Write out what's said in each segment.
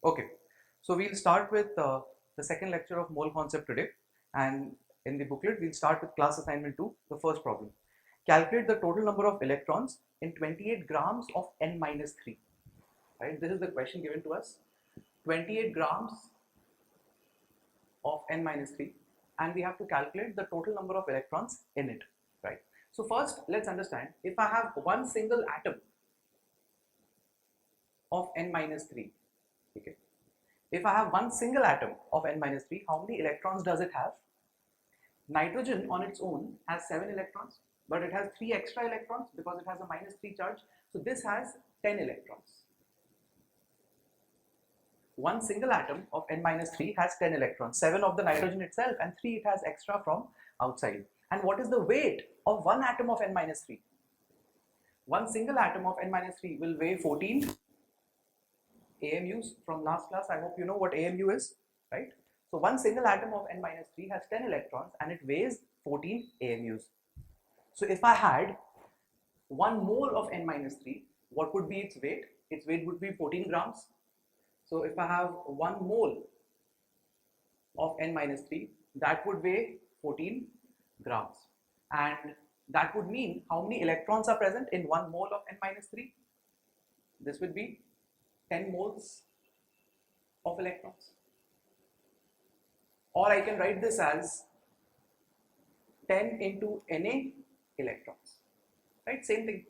Okay, so we'll start with the second lecture of mole concept today, and in the booklet we'll start with class assignment 2, the first problem. Calculate the total number of electrons in 28 grams of n minus 3. Right, this is the question given to us. 28 grams of n minus 3, and we have to calculate the total number of electrons in it. Right. So first, let's understand, if I have one single atom of n minus 3, okay, if I have one single atom of n minus 3, how many electrons does it have? Nitrogen on its own has 7 electrons, but it has 3 extra electrons because it has a minus 3 charge. So this has 10 electrons. One single atom of n minus 3 has 10 electrons, 7 of the nitrogen itself and 3 it has extra from outside. And what is the weight of one atom of n minus 3? One single atom of n minus 3 will weigh 14 AMUs from last class. I hope you know what AMU is, right? So one single atom of n minus 3 has 10 electrons and it weighs 14 AMUs. So if I had 1 mole of n minus 3, what would be its weight? Its weight would be 14 grams. So if I have 1 mole of n minus 3, that would weigh 14 grams. And that would mean how many electrons are present in 1 mole of n minus 3? This would be 10 moles of electrons. Or I can write this as 10 into Na electrons, right? Same thing.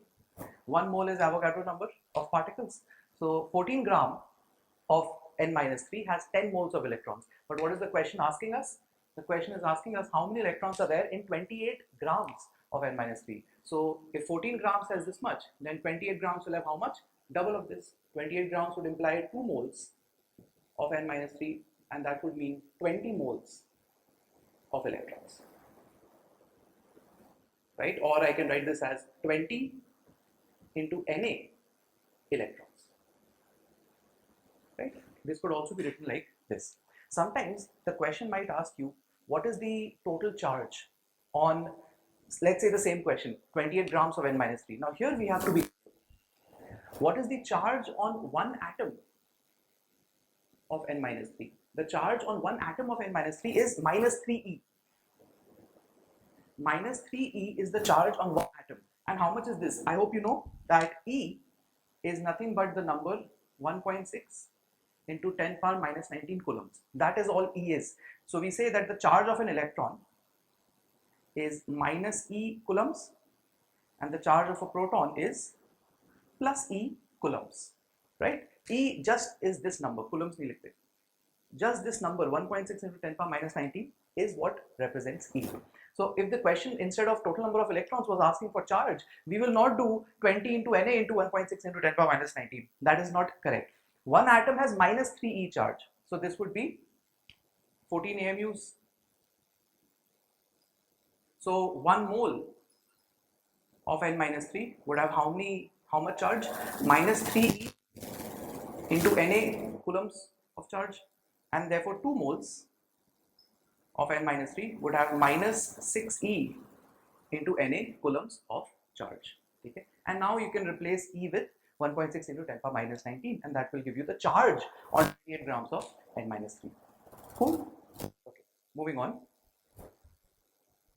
1 mole is Avogadro number of particles. So 14 gram of n minus 3 has 10 moles of electrons. But what is the question asking us? The question is asking us how many electrons are there in 28 grams of n minus 3. So if 14 grams has this much, then 28 grams will have how much? Double of this. 28 grams would imply 2 moles of n minus 3, and that would mean 20 moles of electrons, right? Or I can write this as 20 into Na electrons, right? This could also be written like this. Sometimes the question might ask you, what is the total charge on, let's say the same question, 28 grams of n minus 3. Now here we have to be, what is the charge on one atom of n minus 3? The charge on one atom of n minus 3 is minus 3e. Minus 3e is the charge on one atom. And how much is this? I hope you know that E is nothing but the number 1.6 into 10 power minus 19 coulombs. That is all E is. So we say that the charge of an electron is minus E coulombs and the charge of a proton is plus E coulombs, right? E just is this number, coulombs nahi likhte. Just this number 1.6 into 10 power minus 19 is what represents E. So if the question instead of total number of electrons was asking for charge, we will not do 20 into Na into 1.6 into 10 power minus 19. That is not correct. One atom has minus 3e charge. So this would be 14 AMUs. So 1 mole of n minus 3 would have how much charge? Minus 3e into Na coulombs of charge, and therefore 2 moles of n minus 3 would have minus 6e into Na coulombs of charge. Okay? And now you can replace E with 1.6 into 10 power minus 19, and that will give you the charge on 28 grams of n minus 3. Cool? Okay, moving on.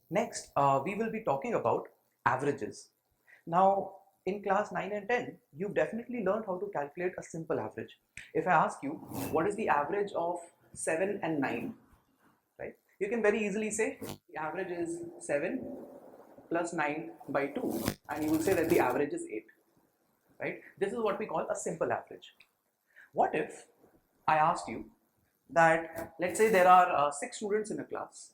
Next, we will be talking about averages. Now, in class 9 and 10, you've definitely learned how to calculate a simple average. If I ask you, what is the average of 7 and 9, right? You can very easily say the average is 7 plus 9 by 2, and you will say that the average is 8, right? This is what we call a simple average. What if I asked you that, let's say there are 6 students in a class,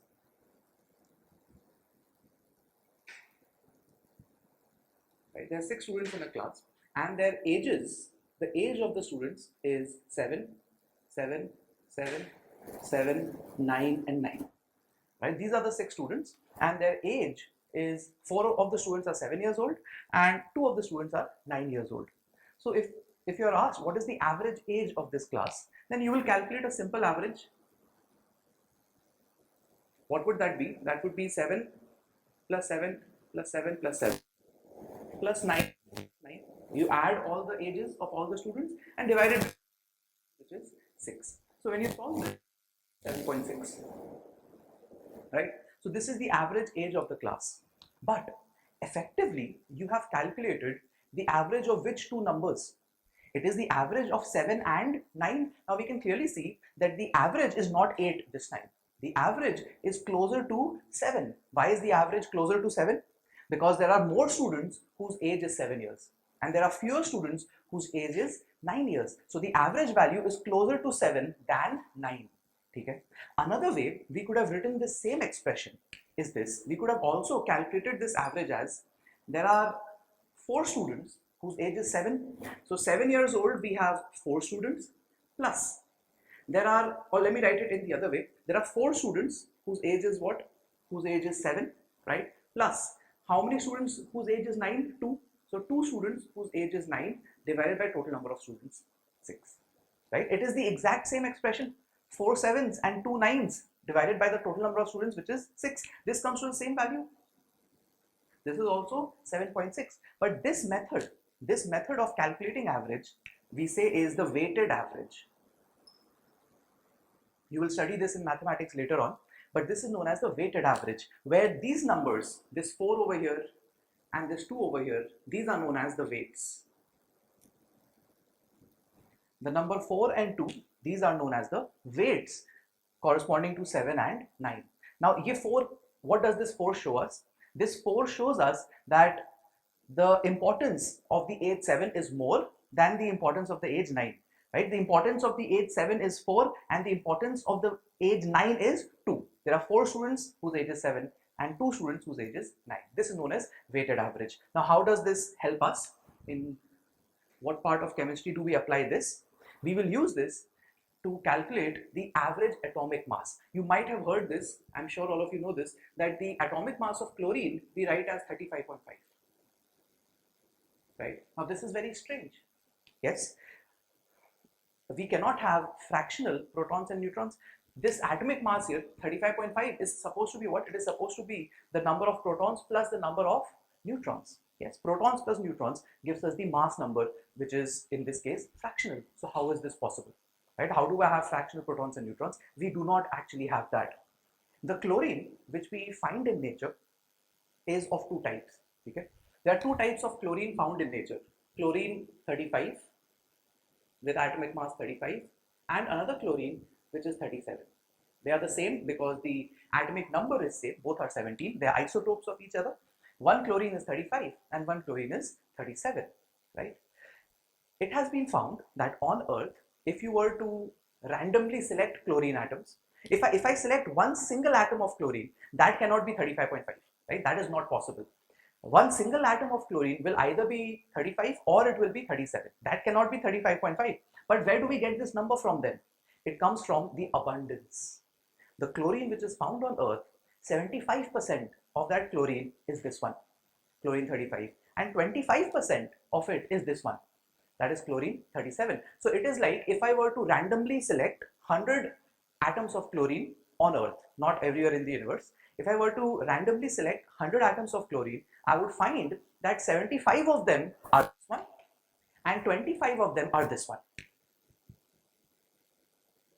right? There are 6 students in a class, and their ages, the age of the students is 7, 7, 7, 7, 9 and 9, right? These are the 6 students, and their age is 4 of the students are 7 years old and 2 of the students are 9 years old. So if you are asked what is the average age of this class, then you will calculate a simple average. What would that be? That would be 7 plus 7 plus 7 plus 7 plus 9. You add all the ages of all the students and divide it, which is 6. So when you solve this, 7.6, right? So this is the average age of the class. But effectively, you have calculated the average of which two numbers? It is the average of 7 and 9. Now we can clearly see that the average is not 8 this time. The average is closer to 7. Why is the average closer to 7? Because there are more students whose age is 7 years and there are fewer students whose age is 9 years. So the average value is closer to 7 than 9. Okay? Another way we could have written this same expression is this. We could have also calculated this average as there are 4 students whose age is 7. So 7 years old, we have 4 students plus there are, or let me write it in the other way, there are 4 students whose age is what? Whose age is 7, right? Plus how many students whose age is 9? 2. So 2 students whose age is 9 divided by total number of students, 6, right? It is the exact same expression, 4 sevens and 2 nines divided by the total number of students, which is 6. This comes to the same value. This is also 7.6. But this method of calculating average, we say is the weighted average. You will study this in mathematics later on, but this is known as the weighted average, where these numbers, this 4 over here and this 2 over here, these are known as the weights. The number 4 and 2, these are known as the weights corresponding to 7 and 9. Now, ye 4, what does this 4 show us? This 4 shows us that the importance of the age 7 is more than the importance of the age 9. Right? The importance of the age 7 is 4 and the importance of the age 9 is 2. There are 4 students whose age is 7 and 2 students whose age is 9. This is known as weighted average. Now, how does this help us? In what part of chemistry do we apply this? We will use this to calculate the average atomic mass. You might have heard this, I'm sure all of you know this, that the atomic mass of chlorine we write as 35.5. Right? Now, this is very strange. Yes? We cannot have fractional protons and neutrons. This atomic mass here, 35.5, is supposed to be what? It is supposed to be the number of protons plus the number of neutrons. Yes, protons plus neutrons gives us the mass number, which is in this case fractional. So how is this possible? Right? How do I have fractional protons and neutrons? We do not actually have that. The chlorine which we find in nature is of 2 types. Okay? There are 2 types of chlorine found in nature. Chlorine 35 with atomic mass 35 and another chlorine which is 37. They are the same because the atomic number is same, both are 17. They are isotopes of each other. One chlorine is 35 and one chlorine is 37, right? It has been found that on Earth, if you were to randomly select chlorine atoms, if I select one single atom of chlorine, that cannot be 35.5, right? That is not possible. One single atom of chlorine will either be 35 or it will be 37. That cannot be 35.5. But where do we get this number from then? It comes from the abundance. The chlorine which is found on Earth, 75% of that chlorine is this one, chlorine 35, and 25% of it is this one, that is chlorine 37. So it is like if I were to randomly select 100 atoms of chlorine on Earth, not everywhere in the universe, if I were to randomly select 100 atoms of chlorine, I would find that 75 of them are this one and 25 of them are this one.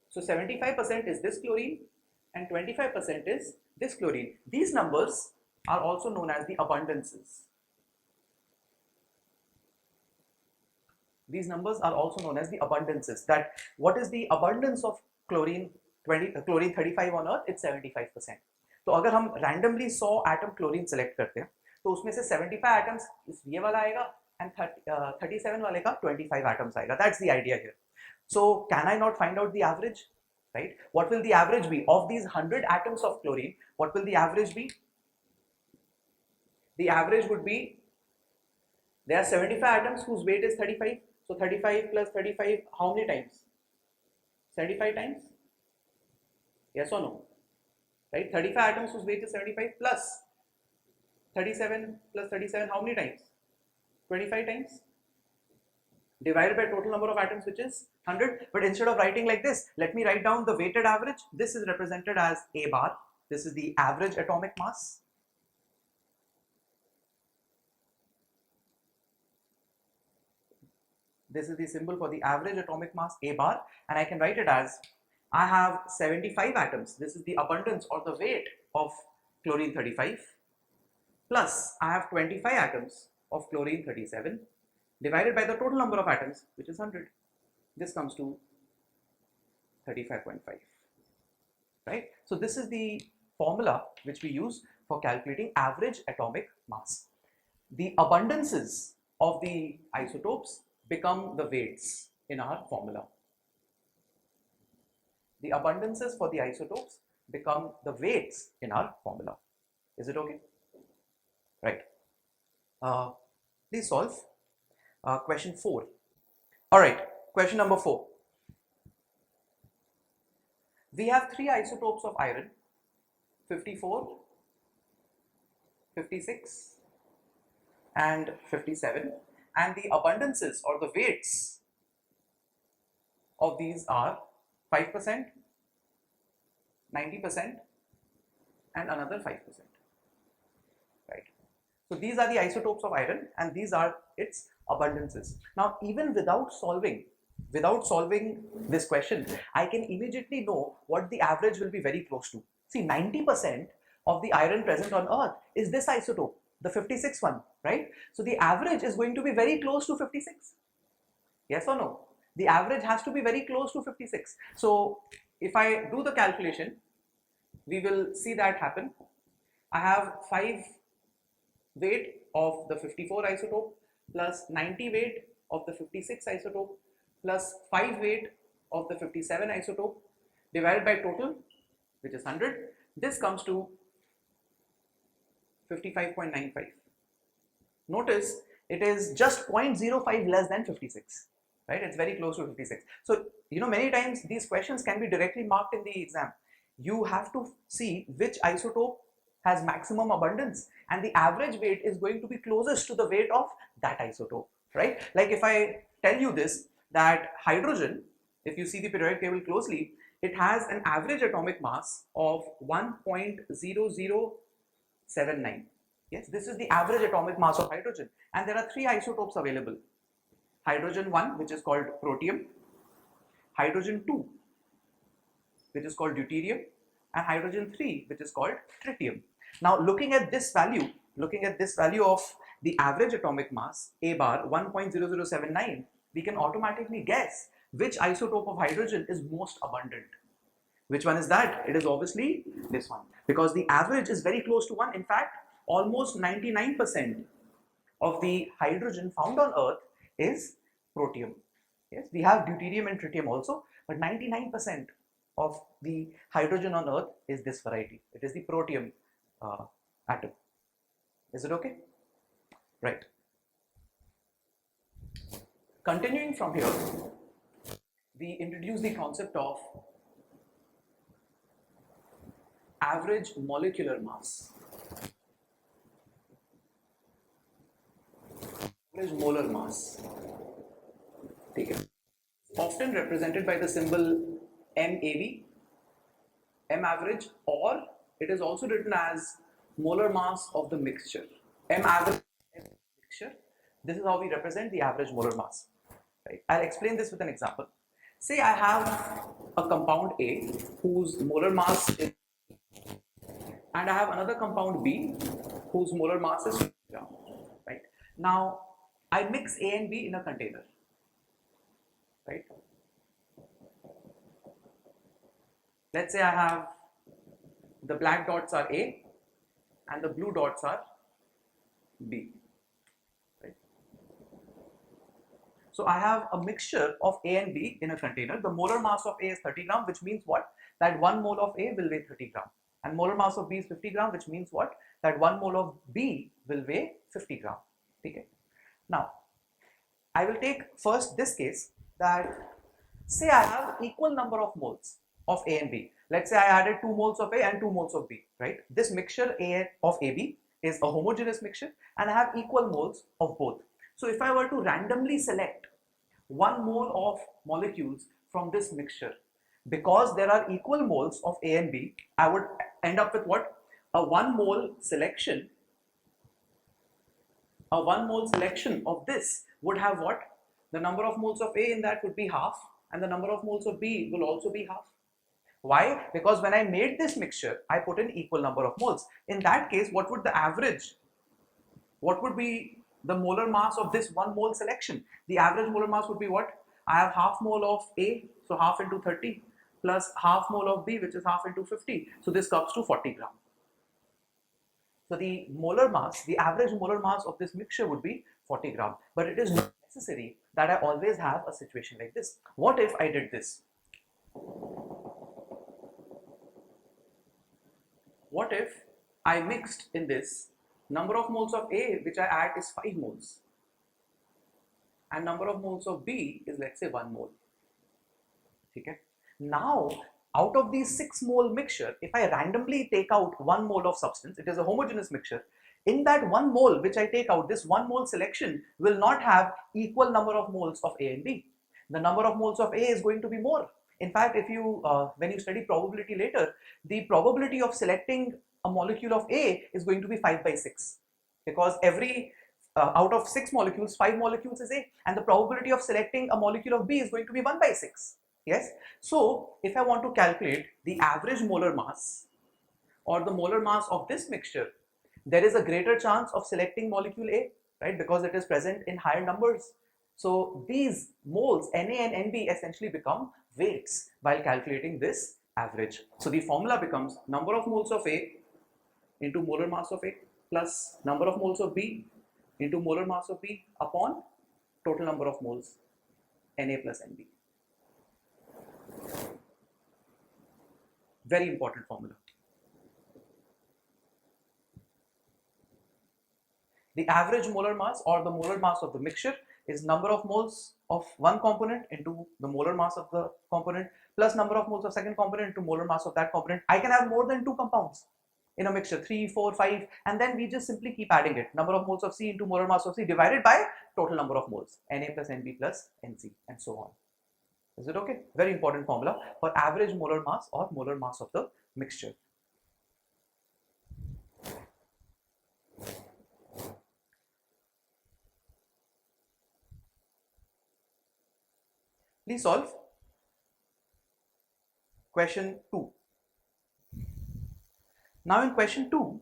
So 75% is this chlorine and 25% is this chlorine. These numbers are also known as the abundances. These numbers are also known as the abundances. That what is the abundance of chlorine 35 on Earth? It's 75%. तो अगर हम randomly 100 atom chlorine select करते हैं तो उसमें से 75 atoms इस ये वाला आएगा and 37 वाले का 25 atoms आएगा. That's the idea here. So can I not find out the average? Right? What will the average be of these 100 atoms of chlorine? What will the average be? The average would be, there are 75 atoms whose weight is 35. So 35 plus 35, how many times? 75 times? Yes or no? Right? 35 atoms whose weight is 75 plus 37 plus 37, how many times? 25 times? Divided by total number of atoms, which is 100. But instead of writing like this, let me write down the weighted average. This is represented as A bar. This is the average atomic mass. This is the symbol for the average atomic mass A bar, and I can write it as I have 75 atoms. This is the abundance or the weight of chlorine 35, plus I have 25 atoms of chlorine 37 divided by the total number of atoms, which is 100. This comes to 35.5, right? So this is the formula which we use for calculating average atomic mass. The abundances of the isotopes become the weights in our formula. The abundances for the isotopes become the weights in our formula. Is it okay? Right. Please solve question 4. All right, question number 4. We have 3 isotopes of iron, 54, 56 and 57, and the abundances or the weights of these are 5%, 90% and another 5%, right? So these are the isotopes of iron and these are its abundances. Now even without solving this question, I can immediately know what the average will be very close to. See, 90% of the iron present on earth is this isotope, the 56 one, right? So the average is going to be very close to 56. Yes or no? The average has to be very close to 56. So if I do the calculation, we will see that happen. I have 5 weight of the 54 isotope plus 90 weight of the 56 isotope plus 5 weight of the 57 isotope divided by total, which is 100. This comes to 55.95. Notice it is just 0.05 less than 56, right? It's very close to 56. So, many times these questions can be directly marked in the exam. You have to see which isotope has maximum abundance and the average weight is going to be closest to the weight of that isotope, right? Like if I tell you this, that hydrogen, if you see the periodic table closely, it has an average atomic mass of 1.0079. Yes, this is the average atomic mass of hydrogen, and there are 3 isotopes available. Hydrogen 1, which is called protium, hydrogen 2, which is called deuterium, and hydrogen 3, which is called tritium. Now looking at this value of the average atomic mass A bar 1.0079, we can automatically guess which isotope of hydrogen is most abundant. Which one is that? It is obviously this one, because the average is very close to 1. In fact, almost 99% of the hydrogen found on earth is protium. Yes, we have deuterium and tritium also, but 99% of the hydrogen on earth is this variety. It is the protium atom. Is it okay? Right. Continuing from here, we introduce the concept of average molecular mass. Average molar mass. Often represented by the symbol MAV, M average, or it is also written as molar mass of the mixture. M average, M mixture. This is how we represent the average molar mass. Right? I'll explain this with an example. Say I have a compound A whose molar mass is, and I have another compound B whose molar mass is 50 gram. Right? Now I mix A and B in a container. Right? Let's say I have the black dots are A and the blue dots are B. Right? So I have a mixture of A and B in a container. The molar mass of A is 30 gram, which means what? That 1 mole of A will weigh 30 gram. And molar mass of B is 50 gram, which means what? That 1 mole of B will weigh 50 gram. Okay. Now, I will take first this case, that say I have equal number of moles of A and B. Let's say I added 2 moles of A and 2 moles of B, right? This mixture A of AB is a homogeneous mixture and I have equal moles of both. So if I were to randomly select 1 mole of molecules from this mixture, because there are equal moles of A and B, I would end up with what? A 1 mole selection. A 1 mole selection of this would have what? the number of moles of A in that would be half, and the number of moles of B will also be half. Why? Because when I made this mixture, I put an equal number of moles. In that case, what would the average, what would be the molar mass of this 1 mole selection? The average molar mass would be what? I have half mole of A, so half into 30, plus half mole of B, which is half into 50. So this comes to 40 gram. So the molar mass, the average molar mass of this mixture would be 40 gram. But it is not necessary that I always have a situation like this. What if I did this? What if I mixed in this number of moles of A which I add is 5 moles, and number of moles of B is, let's say, 1 mole. Okay. Now, out of these 6 mole mixture, if I randomly take out 1 mole of substance, it is a homogeneous mixture. In that 1 mole which I take out, this 1 mole selection will not have equal number of moles of A and B. The number of moles of A is going to be more. In fact, if you when you study probability later, the probability of selecting a molecule of A is going to be 5 by 6, because every out of 6 molecules, 5 molecules is A, and the probability of selecting a molecule of B is going to be 1 by 6. Yes. So if I want to calculate the average molar mass or the molar mass of this mixture, there is a greater chance of selecting molecule A, right? Because it is present in higher numbers. So these moles, Na and Nb, essentially become weights while calculating this average. So the formula becomes number of moles of A into molar mass of A plus number of moles of B into molar mass of B upon total number of moles Na plus Nb. Very important formula. The average molar mass or the molar mass of the mixture is number of moles of one component into the molar mass of the component plus number of moles of second component into molar mass of that component. I can have more than 2 compounds in a mixture, 3, 4, 5, and then we just simply keep adding it. Number of moles of C into molar mass of C divided by total number of moles, Na plus Nb plus Nc, and so on. Is it okay? Very important formula for average molar mass or molar mass of the mixture. Please solve question 2. Now in question 2,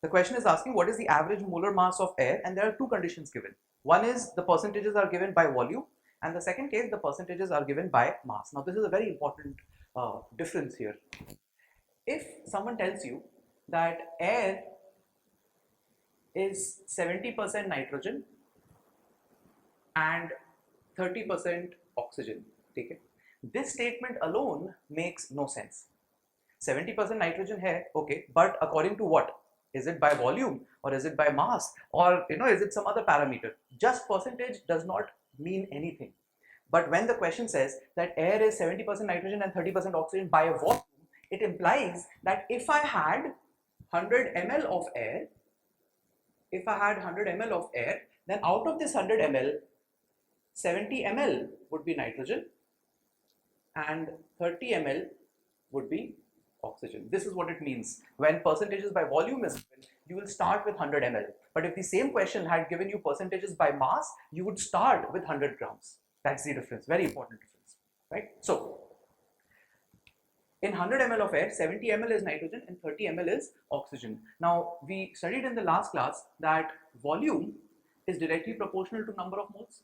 the question is asking what is the average molar mass of air, and there are 2 conditions given. One is the percentages are given by volume, and the second case the percentages are given by mass. Now this is a very important difference here. If someone tells you that air is 70% nitrogen and 30% oxygen, okay, this statement alone makes no sense. 70% nitrogen hai, okay, but according to what? Is it by volume or is it by mass, or is it some other parameter? Just percentage does not mean anything. But when the question says that air is 70% nitrogen and 30% oxygen by a volume, it implies that if I had 100 ml of air, then out of this 100 ml, 70 ml would be nitrogen and 30 ml would be oxygen. This is what it means. When percentages by volume is given, you will start with 100 ml. But if the same question had given you percentages by mass, you would start with 100 grams. That's the difference. Very important difference, right? So in 100 ml of air, 70 ml is nitrogen and 30 ml is oxygen. Now we studied in the last class that volume is directly proportional to number of moles.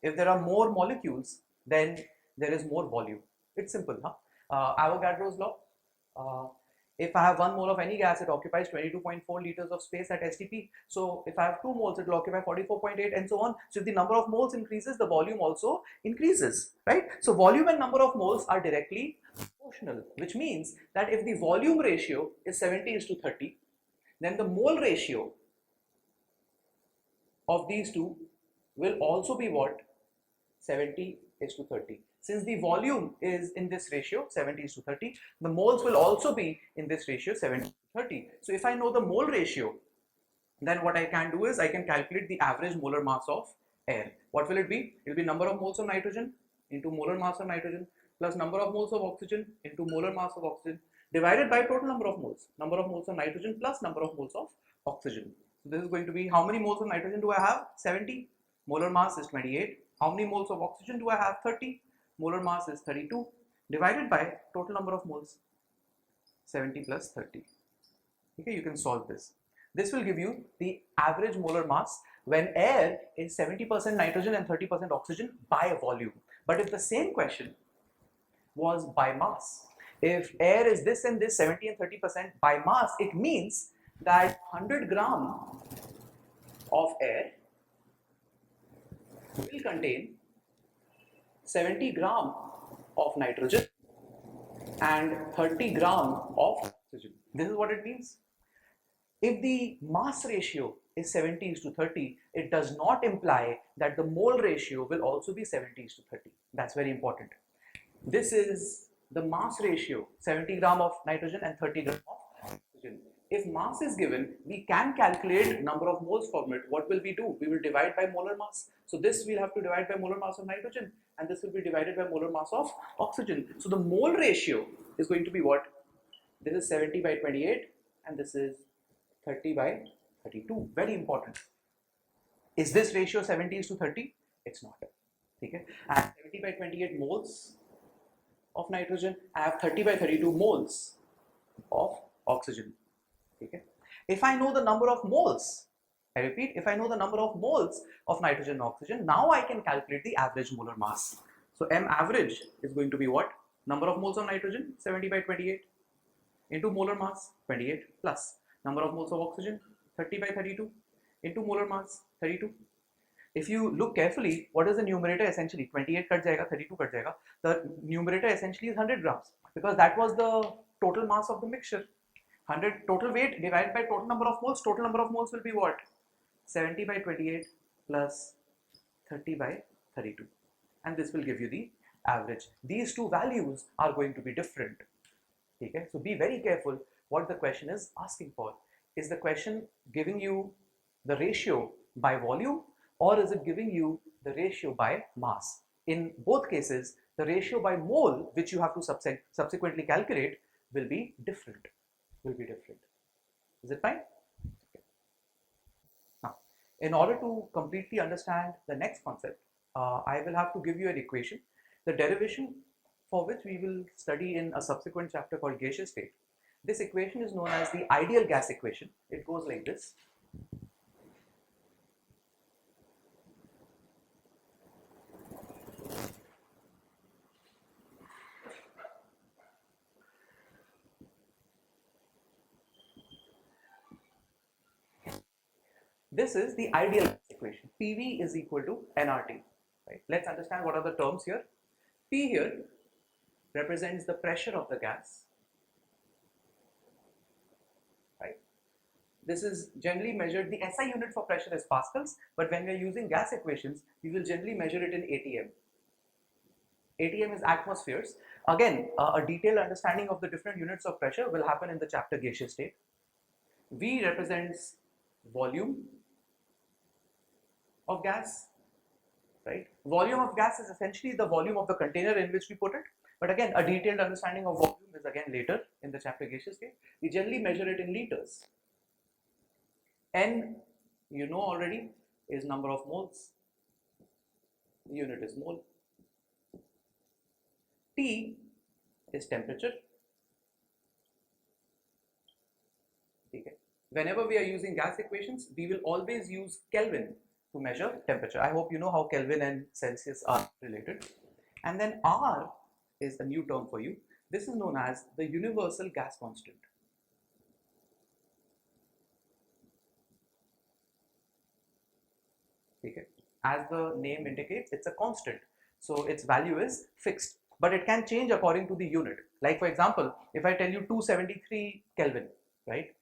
If there are more molecules, then there is more volume. It's simple, huh? Avogadro's law. If I have 1 mole of any gas, it occupies 22.4 liters of space at STP. So if I have 2 moles, it will occupy 44.8 and so on. So if the number of moles increases, the volume also increases, right? So volume and number of moles are directly proportional, which means that if the volume ratio is 70:30, then the mole ratio of these two will also be what? 70:30. Since the volume is in this ratio 70:30, the moles will also be in this ratio 70:30. So if I know the mole ratio, then what I can do is I can calculate the average molar mass of air. What will it be? It will be number of moles of nitrogen into molar mass of nitrogen plus number of moles of oxygen into molar mass of oxygen divided by total number of moles of nitrogen plus number of moles of oxygen. So this is going to be, how many moles of nitrogen do I have? 70. Molar mass is 28. How many moles of oxygen do I have? 30. Molar mass is 32 divided by total number of moles, 70 plus 30. Okay, you can solve this. This will give you the average molar mass when air is 70% nitrogen and 30% oxygen by volume. But if the same question was by mass, if air is this and this 70 and 30% by mass, it means that 100 gram of air will contain 70 gram of nitrogen and 30 gram of oxygen. This is what it means. If the mass ratio is 70 to 30, it does not imply that the mole ratio will also be 70 to 30. That's very important. This is the mass ratio, 70 gram of nitrogen and 30 gram of oxygen. If mass is given, we can calculate number of moles from it. What will we do? We will divide by molar mass. So this we'll have to divide by molar mass of nitrogen, and this will be divided by molar mass of oxygen. So the mole ratio is going to be what? This is 70 by 28 and this is 30 by 32. Very important. Is this ratio 70 to 30? It's not. Okay? I have 70 by 28 moles of nitrogen. I have 30 by 32 moles of oxygen. Okay? If I know the number of moles, I repeat, if I know the number of moles of nitrogen and oxygen, now I can calculate the average molar mass. So M average is going to be what? Number of moles of nitrogen, 70 by 28 into molar mass, 28 plus number of moles of oxygen, 30 by 32 into molar mass, 32. If you look carefully, what is the numerator essentially? 28 cut jayega, 32 cut jayega. The numerator essentially is 100 grams because that was the total mass of the mixture. 100 total weight divided by total number of moles. Total number of moles will be what? 70 by 28 plus 30 by 32. And this will give you the average. These two values are going to be different. Okay? So be very careful what the question is asking for. Is the question giving you the ratio by volume or is it giving you the ratio by mass? In both cases, the ratio by mole, which you have to subsequently calculate, will be different. Is it fine? Okay. Now, in order to completely understand the next concept, I will have to give you an equation, the derivation for which we will study in a subsequent chapter called gaseous state. This equation is known as the ideal gas equation. It goes like this. This is the ideal gas equation. PV is equal to nRT. Right? Let's understand what are the terms here. P here represents the pressure of the gas. Right? This is generally measured, the SI unit for pressure is pascals, but when we are using gas equations, we will generally measure it in ATM. ATM is atmospheres. Again, a detailed understanding of the different units of pressure will happen in the chapter gaseous state. V represents volume of gas, right? Volume of gas is essentially the volume of the container in which we put it. But again, a detailed understanding of volume is again later in the chapter gaseous state. We generally measure it in liters. N, you know already, is number of moles. The unit is mole. T is temperature. Okay. Whenever we are using gas equations, we will always use Kelvin to measure temperature. I hope you know how Kelvin and Celsius are related. And then R is a new term for you. This is known as the universal gas constant. Okay. As the name indicates, it's a constant. So its value is fixed, but it can change according to the unit. Like for example, if I tell you 273 Kelvin, right?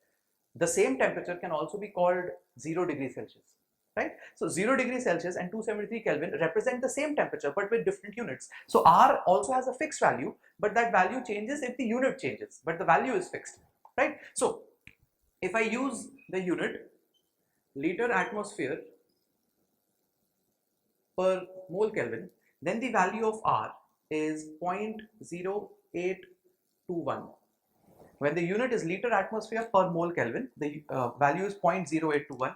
The same temperature can also be called 0 degrees Celsius, right? So 0 degrees Celsius and 273 Kelvin represent the same temperature but with different units. So R also has a fixed value, but that value changes if the unit changes, but the value is fixed, right? So if I use the unit liter atmosphere per mole Kelvin, then the value of R is 0.0821. When the unit is liter atmosphere per mole Kelvin, the value is 0.0821.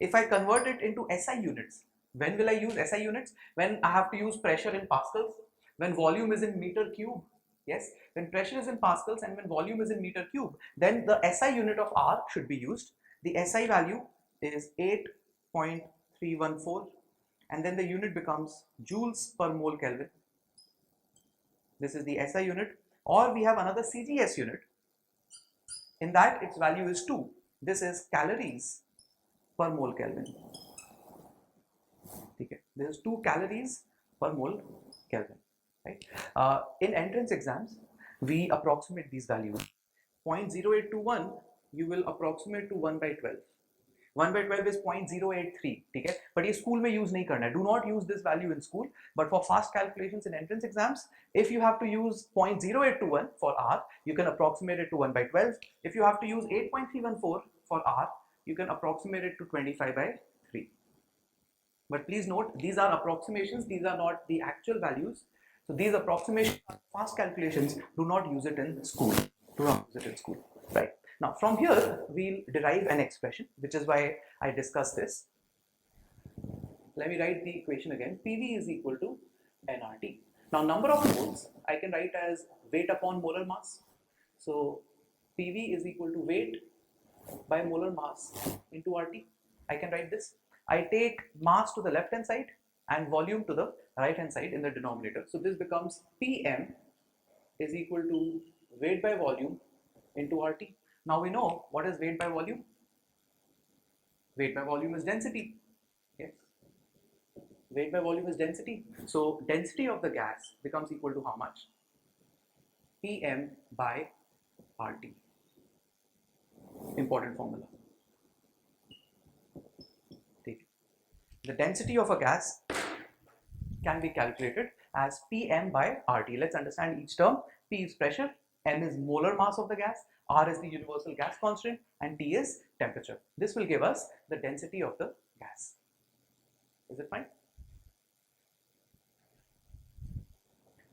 If I convert it into SI units, When will I use SI units? When I have to use pressure in pascals, when volume is in meter cube. Yes, when pressure is in pascals and when volume is in meter cube, then the SI unit of R should be used. The SI value is 8.314, and then the unit becomes joules per mole Kelvin. This is the SI unit. Or we have another CGS unit. In that its value is 2. This is calories per mole Kelvin. Okay. This is 2 calories per mole Kelvin. Right? In entrance exams, we approximate these values. 0.0821 you will approximate to 1 by 12. 1 by 12 is 0.083. ठीक है, but ये school में use नहीं करना है. Do not use this value in school. But for fast calculations in entrance exams, if you have to use 0.0821 for R, you can approximate it to 1 by 12. If you have to use 8.314 for R, you can approximate it to 25 by 3. But please note, these are approximations. These are not the actual values. So these approximations are fast calculations. Do not use it in school. Do not use it in school. Right. Now from here we'll derive an expression, which is why I discussed this. Let me write the equation again. PV is equal to nRT. Now number of moles I can write as weight upon molar mass. So PV is equal to weight by molar mass into RT. I can write this. I take mass to the left hand side and volume to the right hand side in the denominator. So this becomes PM is equal to weight by volume into RT. Now we know what is weight by volume. Weight by volume is density. Yes. Weight by volume is density. So density of the gas becomes equal to how much? PM by RT. Important formula. The density of a gas can be calculated as PM by RT. Let's understand each term. P is pressure, M is molar mass of the gas, R is the universal gas constant, and T is temperature. This will give us the density of the gas. Is it fine?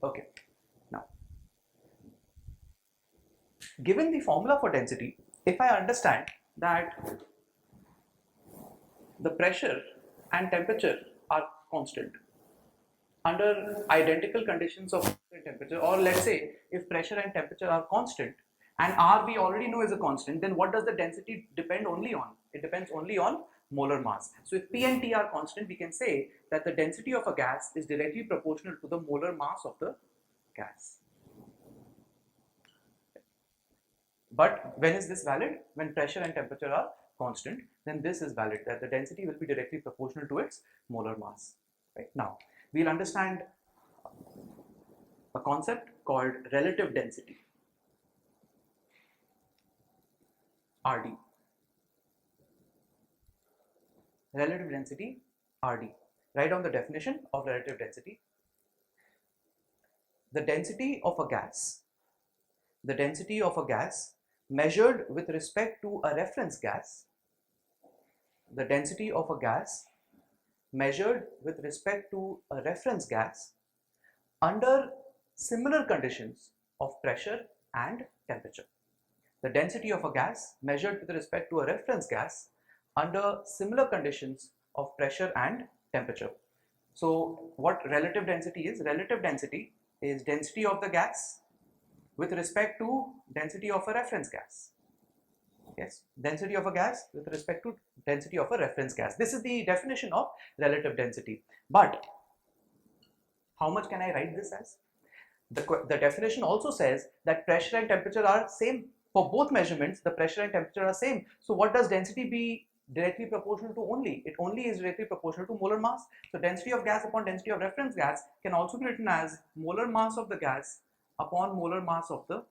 Okay. Now, given the formula for density, if I understand that the pressure and temperature are constant under identical conditions of temperature, or let's say if pressure and temperature are constant and R we already know is a constant, then what does the density depend only on? It depends only on molar mass. So if P and T are constant, we can say that the density of a gas is directly proportional to the molar mass of the gas. But when is this valid? When pressure and temperature are constant, then this is valid, that the density will be directly proportional to its molar mass. Right? Now, we'll understand a concept called relative density, RD. Relative density, RD. Write down the definition of relative density. The density of a gas measured with respect to a reference gas, the density of a gas measured with respect to a reference gas under similar conditions of pressure and temperature. The density of a gas measured with respect to a reference gas under similar conditions of pressure and temperature. So what relative density is? Relative density is density of the gas with respect to density of a reference gas. Yes, density of a gas with respect to density of a reference gas. This is the definition of relative density. But how much can I write this as? The definition also says that pressure and temperature are same. For both measurements, the pressure and temperature are same. So what does density be directly proportional to only? It only is directly proportional to molar mass. So density of gas upon density of reference gas can also be written as molar mass of the gas upon molar mass of the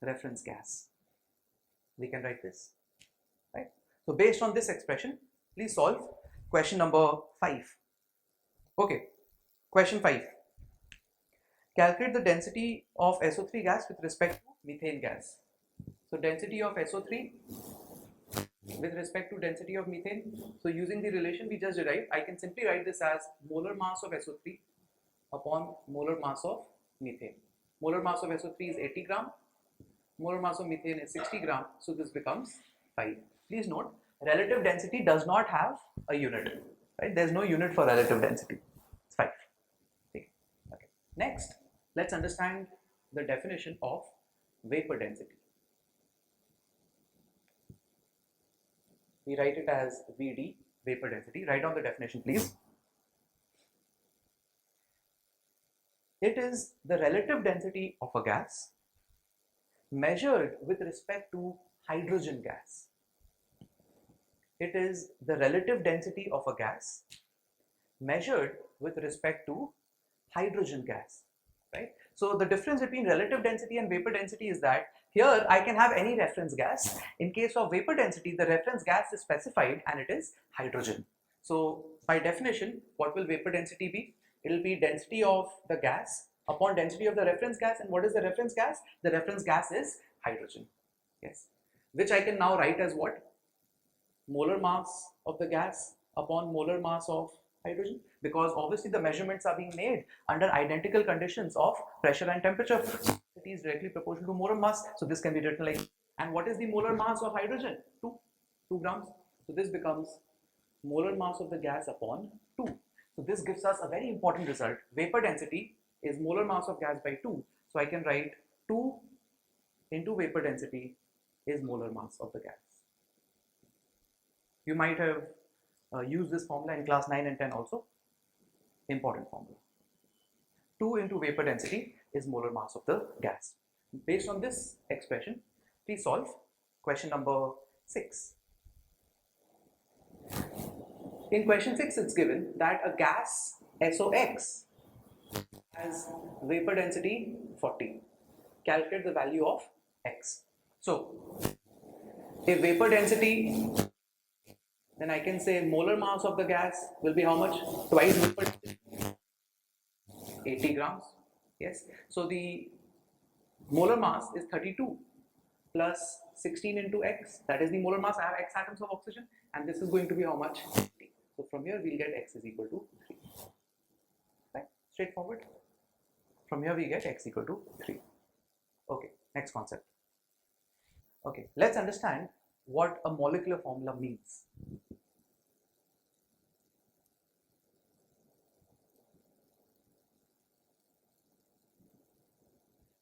reference gas. We can write this, right? So based on this expression, please solve question number 5. Okay, question 5. Calculate the density of SO3 gas with respect to methane gas. So density of SO3 with respect to density of methane. So using the relation we just derived, I can simply write this as molar mass of SO3 upon molar mass of methane. Molar mass of SO3 is 80 gram. Molar mass of methane is 60 gram. So this becomes 5. Please note, relative density does not have a unit. right? There's no unit for relative density. It's 5. Okay. Next, let's understand the definition of vapor density. We write it as Vd, vapor density. Write down the definition, please. It is the relative density of a gas measured with respect to hydrogen gas. It is the relative density of a gas measured with respect to hydrogen gas, right? So the difference between relative density and vapor density is that here I can have any reference gas. In case of vapor density, the reference gas is specified and it is hydrogen. So by definition, what will vapor density be? It will be density of the gas upon density of the reference gas. And what is the reference gas? The reference gas is hydrogen, yes, which I can now write as what? Molar mass of the gas upon molar mass of hydrogen, because obviously the measurements are being made under identical conditions of pressure and temperature. It is directly proportional to molar mass, so this can be written like, and what is the molar mass of hydrogen? 2 grams. So this becomes molar mass of the gas upon 2. So this gives us a very important result. Vapor density is molar mass of gas by 2. So I can write 2 into vapor density is molar mass of the gas. You might have used this formula in class 9 and 10 also. Important formula. 2 into vapor density is molar mass of the gas. Based on this expression, please solve question number 6. In question 6, it's given that a gas SOX has vapor density 40. Calculate the value of X. So, if vapor density, then I can say molar mass of the gas will be how much? Twice vapor density, 80 grams. Yes. So the molar mass is 32 plus 16 into X. That is the molar mass. I have X atoms of oxygen, and this is going to be how much? 50. So from here we'll get X is equal to 3. Right? Straightforward. From here we get X equal to 3. Okay. Next concept. Okay. Let's understand what a molecular formula means.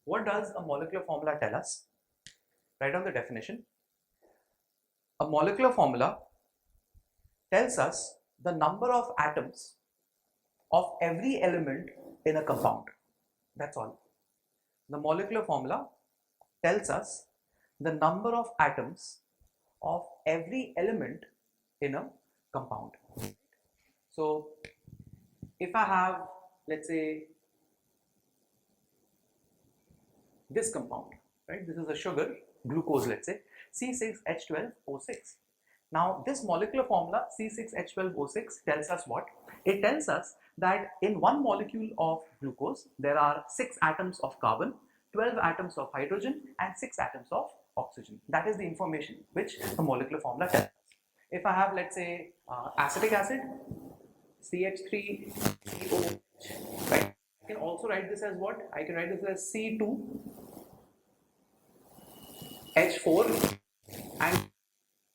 What does a molecular formula tell us? Write down the definition. A molecular formula tells us the number of atoms of every element in a compound. That's all. The molecular formula tells us the number of atoms of every element in a compound. So if I have, let's say, this compound, right? This is a sugar, glucose, let's say, C6H12O6. Now this molecular formula C6H12O6 tells us what? It tells us that in one molecule of glucose there are 6 atoms of carbon, 12 atoms of hydrogen and 6 atoms of oxygen. That is the information which the molecular formula tells us. If I have, let's say, acetic acid, CH3COH, right? I can also write this as what? I can write this as C2H4 and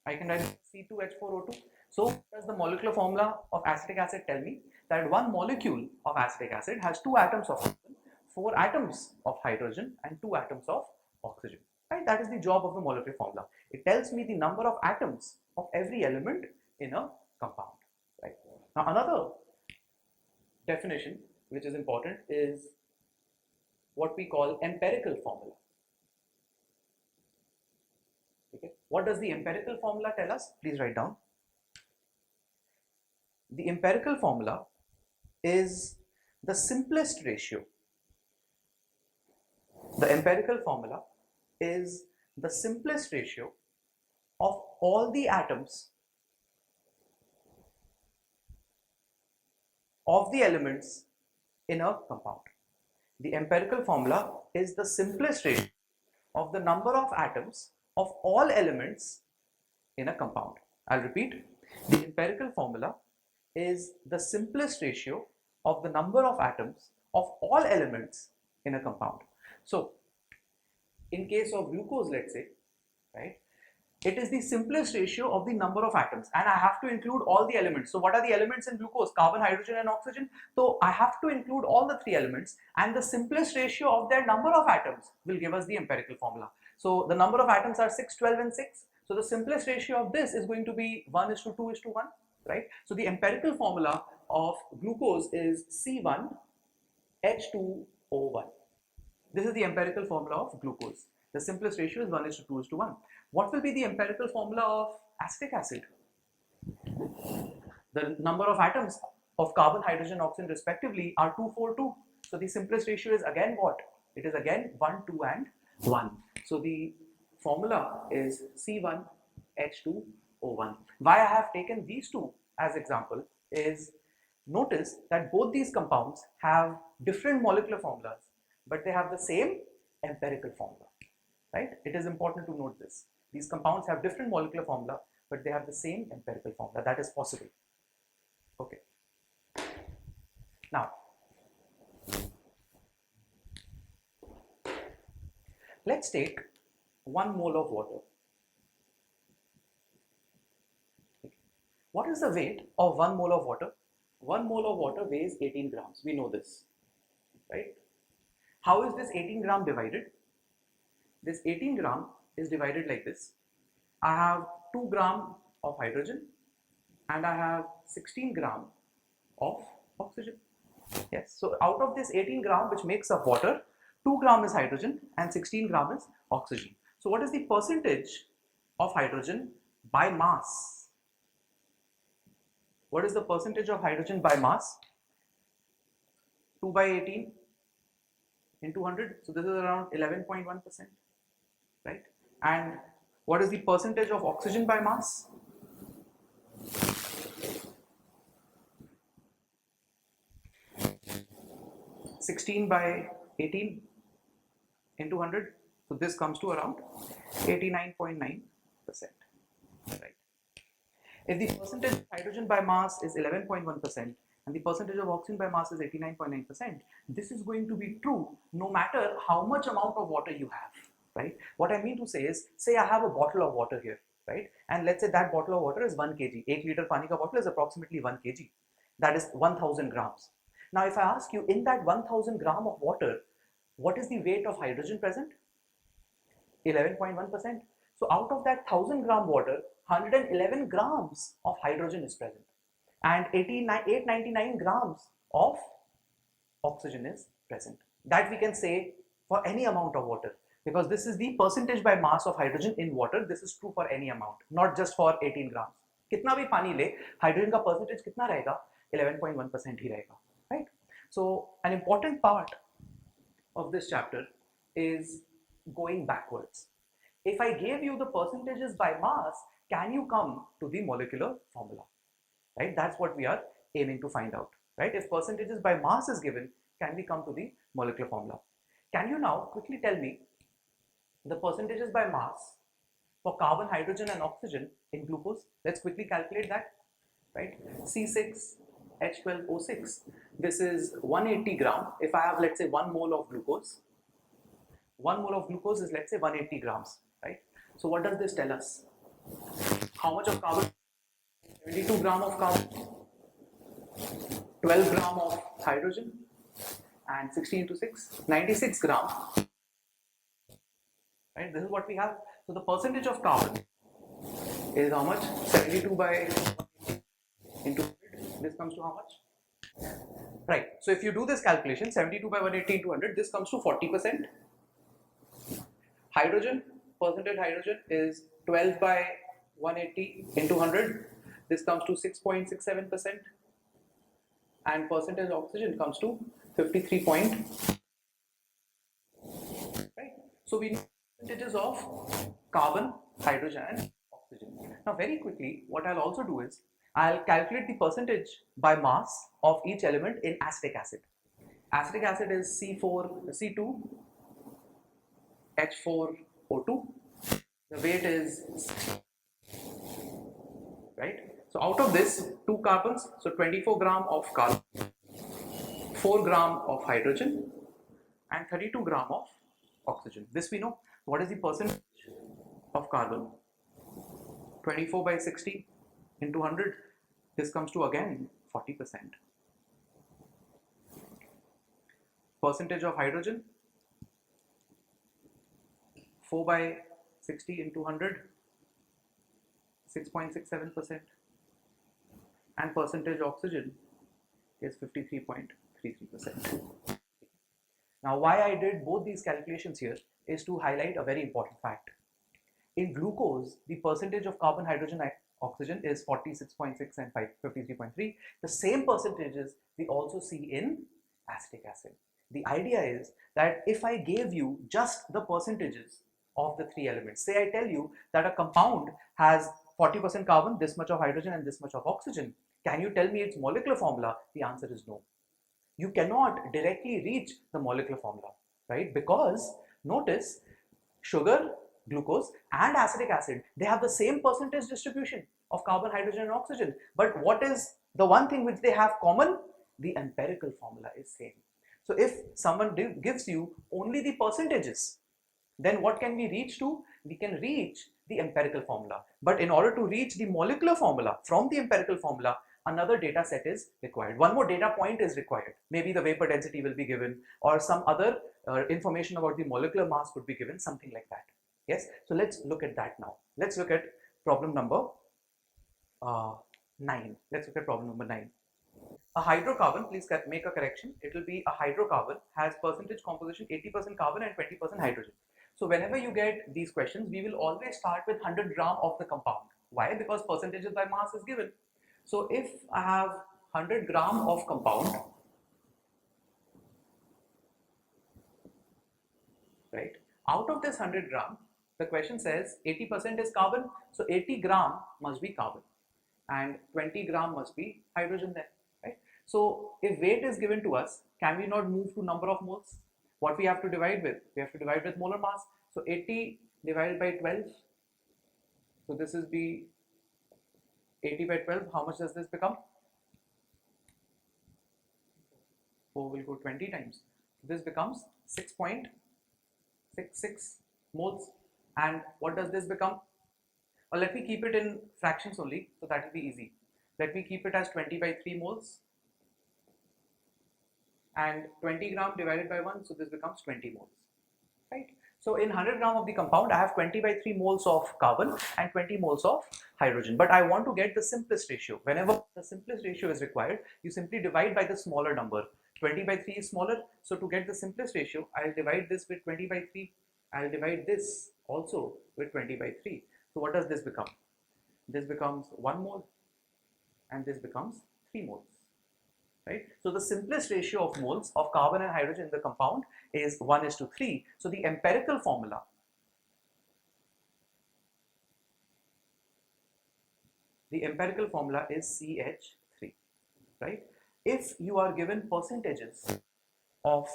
I can write C2H4O2. So what does the molecular formula of acetic acid tell me? That one molecule of acetic acid has 2 atoms of carbon, 4 atoms of hydrogen and 2 atoms of oxygen. Right? That is the job of the molecular formula. It tells me the number of atoms of every element in a compound. Right? Now another definition which is important is what we call empirical formula. Okay. What does the empirical formula tell us? Please write down. The empirical formula is the simplest ratio. The empirical formula is the simplest ratio of all the atoms of the elements in a compound. The empirical formula is the simplest ratio of the number of atoms of all elements in a compound. I'll repeat. The empirical formula is the simplest ratio of the number of atoms of all elements in a compound. So in case of glucose, let's say, right, it is the simplest ratio of the number of atoms, and I have to include all the elements. So what are the elements in glucose? Carbon, hydrogen and oxygen. So I have to include all the three elements, and the simplest ratio of their number of atoms will give us the empirical formula. So the number of atoms are 6, 12 and 6. So the simplest ratio of this is going to be 1:2:1, right? So the empirical formula of glucose is C1H2O1. This is the empirical formula of glucose. The simplest ratio is 1:2:1. What will be the empirical formula of acetic acid? The number of atoms of carbon, hydrogen, oxygen respectively are 2, 4, 2. So the simplest ratio is again what? It is again 1, 2 and 1. So the formula is C1H2O1. Why I have taken these two as example is, notice that both these compounds have different molecular formulas, but they have the same empirical formula, right? It is important to note this. These compounds have different molecular formula, but they have the same empirical formula. That is possible. Okay. Now, let's take 1 mole of water. What is the weight of 1 mole of water? 1 mole of water weighs 18 grams. We know this, right? How is this 18 gram divided? This 18 gram is divided like this. I have 2 gram of hydrogen and I have 16 gram of oxygen. Yes, so out of this 18 gram which makes up water, 2 gram is hydrogen and 16 gram is oxygen. So what is the percentage of hydrogen by mass? What is the percentage of hydrogen by mass? 2 by 18 into 100, so this is around 11.1%, right? And what is the percentage of oxygen by mass? (16 by 18 into 100), so this comes to around 89.9%, right? If the percentage of hydrogen by mass is 11.1% and the percentage of oxygen by mass is 89.9%, this is going to be true no matter how much amount of water you have, right? What I mean to say is, say I have a bottle of water here, right? And let's say that bottle of water is 1 kg. 1 liter pani ka bottle is approximately 1 kg. That is 1000 grams. Now, if I ask you, in that 1000 gram of water, what is the weight of hydrogen present? 11.1%. So out of that 1000 gram water, 111 grams of hydrogen is present and 899 grams of oxygen is present. That we can say for any amount of water, because this is the percentage by mass of hydrogen in water. This is true for any amount, not just for 18 grams. कितना भी पानी ले, hydrogen का percentage कितना रहेगा? 11.1% ही रहेगा, right? So an important part of this chapter is going backwards. If I gave you the percentages by mass, can you come to the molecular formula, right? That's what we are aiming to find out, right? If percentages by mass is given, can we come to the molecular formula? Can you now quickly tell me the percentages by mass for carbon, hydrogen and oxygen in glucose? Let's quickly calculate that, right? C6H12O6, this is 180 gram. If I have, let's say, 1 mole of glucose, 1 mole of glucose is, let's say, 180 grams, right? So what does this tell us? How much of carbon? 72 gram of carbon, 12 gram of hydrogen, and 16 into 6, 96 gram, right? This is what we have. So the percentage of carbon is how much? 72 by into 100. This comes to how much? Right. So if you do this calculation, 72 by 180 into 100, this comes to 40%. Hydrogen, percentage hydrogen is 12 by 180 into 100. This comes to 6.67%. And percentage oxygen comes to 53 point. Right. So we know percentages of carbon, hydrogen and oxygen. Now very quickly, what I'll also do is, I'll calculate the percentage by mass of each element in acetic acid. Acetic acid is C4H4O2. The weight is, right? So out of this, 2 carbons, so 24 gram of carbon, 4 gram of hydrogen and 32 gram of oxygen. This we know. What is the percentage of carbon? 24 by 60 into 100, this comes to again 40%. Percentage of hydrogen, 4 by 60 into 100, 6.67%, and percentage oxygen is 53.33%. Now, why I did both these calculations here is to highlight a very important fact. In glucose, the percentage of carbon, hydrogen, oxygen is 46.6 and 53.3. The same percentages we also see in acetic acid. The idea is that if I gave you just the percentages of the three elements, say I tell you that a compound has 40% carbon, this much of hydrogen and this much of oxygen, can you tell me its molecular formula? The answer is no. You cannot directly reach the molecular formula, right? Because notice, sugar, glucose and acetic acid, they have the same percentage distribution of carbon, hydrogen and oxygen. But what is the one thing which they have common? The empirical formula is same. So if someone gives you only the percentages, then what can we reach to? We can reach the empirical formula. But in order to reach the molecular formula from the empirical formula, another data set is required. One more data point is required. Maybe the vapor density will be given, or some other information about the molecular mass could be given, something like that. Yes, so let's look at that now. Let's look at problem number 9. Let's look at problem number 9. A hydrocarbon, please make a correction. It will be a hydrocarbon has percentage composition 80% carbon and 20% hydrogen. So whenever you get these questions, we will always start with 100 gram of the compound. Why? Because percentages by mass is given. So if I have 100 gram of compound, right, out of this 100 gram, the question says 80% is carbon, so 80 gram must be carbon and 20 gram must be hydrogen then, right? So if weight is given to us, can we not move to number of moles? What we have to divide with? We have to divide with molar mass. So 80 divided by 12, so this is the 80 by 12, how much does this become? 4 will go 20 times. This becomes 6.66 moles. And what does this become? Well, let me keep it in fractions only, so that will be easy. Let me keep it as 20 by 3 moles. And 20 gram divided by 1, so this becomes 20 moles, right? So in 100 gram of the compound, I have 20 by 3 moles of carbon and 20 moles of hydrogen. But I want to get the simplest ratio. Whenever the simplest ratio is required, you simply divide by the smaller number. 20 by 3 is smaller, so to get the simplest ratio, I'll divide this with 20 by 3. I'll divide this also with 20 by 3. So what does this become? This becomes 1 mole and this becomes 3 moles. Right? So the simplest ratio of moles of carbon and hydrogen in the compound is 1:3. So the empirical formula is CH3, right? If you are given percentages of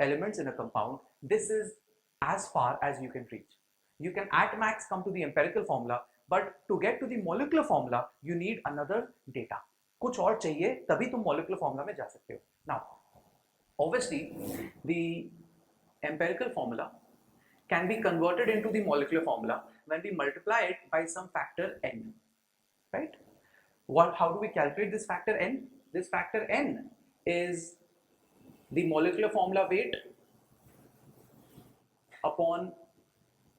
elements in a compound, this is as far as you can reach. You can at max come to the empirical formula, but to get to the molecular formula, you need another data. कुछ और चाहिए तभी तुम molecular formula में जा सकते हो. Now, obviously, the empirical formula can be converted into the molecular formula when we multiply it by some factor n, right? How do we calculate this factor n? This factor n is the molecular formula weight upon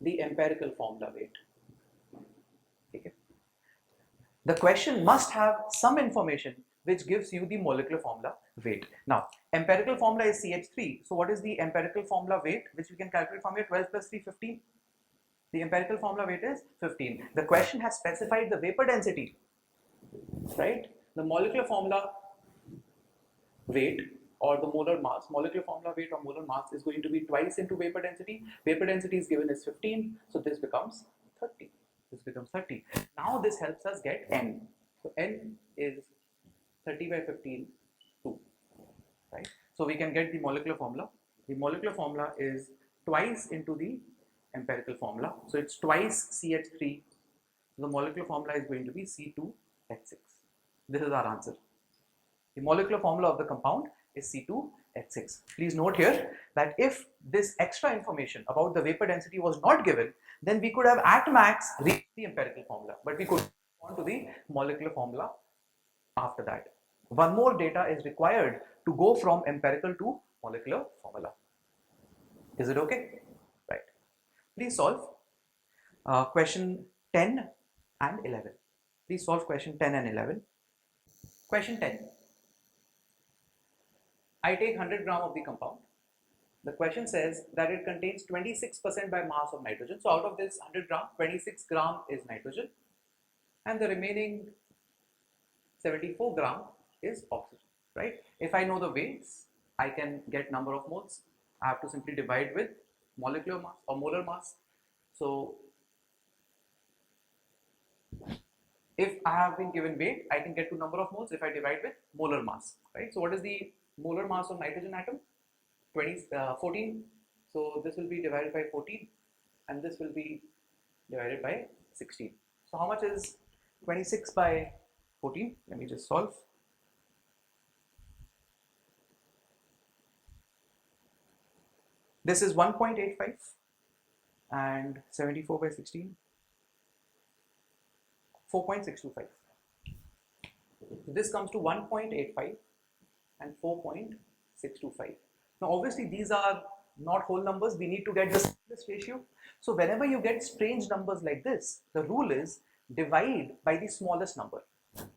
the empirical formula weight. Okay. The question must have some information which gives you the molecular formula weight. Now, empirical formula is CH3. So what is the empirical formula weight which we can calculate from here? 12 plus 3, 15. The empirical formula weight is 15. The question has specified the vapor density, right? The molecular formula weight or the molar mass, molecular formula weight or molar mass is going to be twice into vapor density. Vapor density is given as 15, so this becomes 30. This becomes 30. Now this helps us get n. So n is 30 by 15, 2, right? So we can get the molecular formula. The molecular formula is twice into the empirical formula. So it's twice CH3. The molecular formula is going to be C2H6. This is our answer. The molecular formula of the compound is C2H6. at 6. Please note here that if this extra information about the vapor density was not given, then we could have at max reached the empirical formula, but we could go on to the molecular formula after that. One more data is required to go from empirical to molecular formula. Is it okay? Right. Please solve question 10 and 11. Please solve question 10 and 11. Question 10. I take 100 gram of the compound. The question says that it contains 26% by mass of nitrogen. So out of this 100 gram, 26 gram is nitrogen and the remaining 74 gram is oxygen, right? If I know the weights, I can get number of moles. I have to simply divide with molecular mass or molar mass. So if I have been given weight, I can get to number of moles if I divide with molar mass, right? So what is the molar mass of nitrogen atom? 14. So this will be divided by 14 and this will be divided by 16. So how much is 26 by 14? Let me just solve. This is 1.85 and 74 by 16, 4.625. This comes to 1.85 and 4.625. Now obviously these are not whole numbers, we need to get the simplest ratio. So whenever you get strange numbers like this, the rule is divide by the smallest number.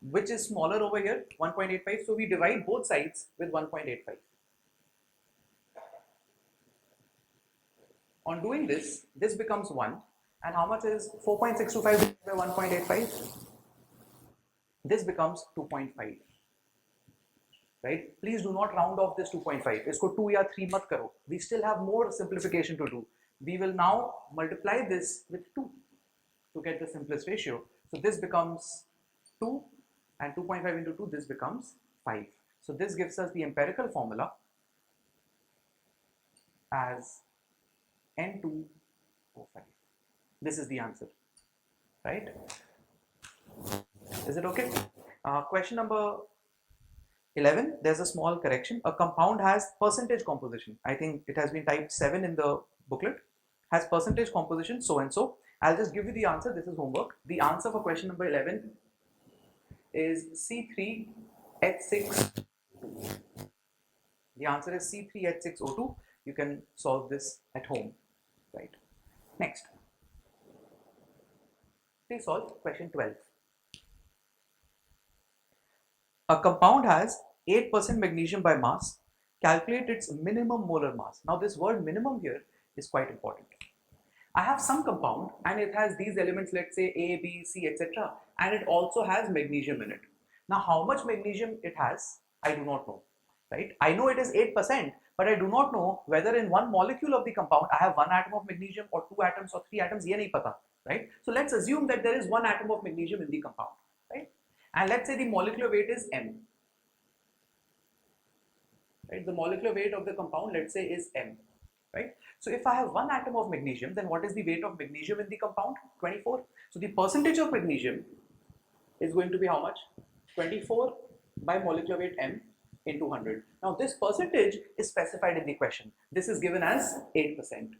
Which is smaller over here? 1.85. So we divide both sides with 1.85. On doing this, this becomes 1. And how much is 4.625 by 1.85? This becomes 2.5. Right? Please do not round off this 2.5. Isko 2 ya 3 mat karo. We still have more simplification to do. We will now multiply this with 2 to get the simplest ratio. So this becomes 2 and 2.5 into 2, this becomes 5. So this gives us the empirical formula as N2O5. This is the answer, right? Is it okay? Question number 11, there's a small correction. A compound has percentage composition. I think it has been typed 7 in the booklet. Has percentage composition so and so. I'll just give you the answer. This is homework. The answer for question number 11 is C3H6. The answer is C3H6O2. You can solve this at home, right? Next. Please solve question 12. A compound has 8% magnesium by mass. Calculate its minimum molar mass. Now this word minimum here is quite important. I have some compound and it has these elements, let's say A, B, C, etc. and it also has magnesium in it. Now how much magnesium it has, I do not know, right? I know it is 8%, but I do not know whether in one molecule of the compound I have 1 atom of magnesium or 2 atoms or 3 atoms, ye nahi pata, right? So let's assume that there is 1 atom of magnesium in the compound, right? And let's say the molecular weight is M. Right? The molecular weight of the compound, let's say, is M. Right? So if I have 1 atom of magnesium, then what is the weight of magnesium in the compound? 24. So the percentage of magnesium is going to be how much? 24 by molecular weight M into 100. Now this percentage is specified in the question. This is given as 8%.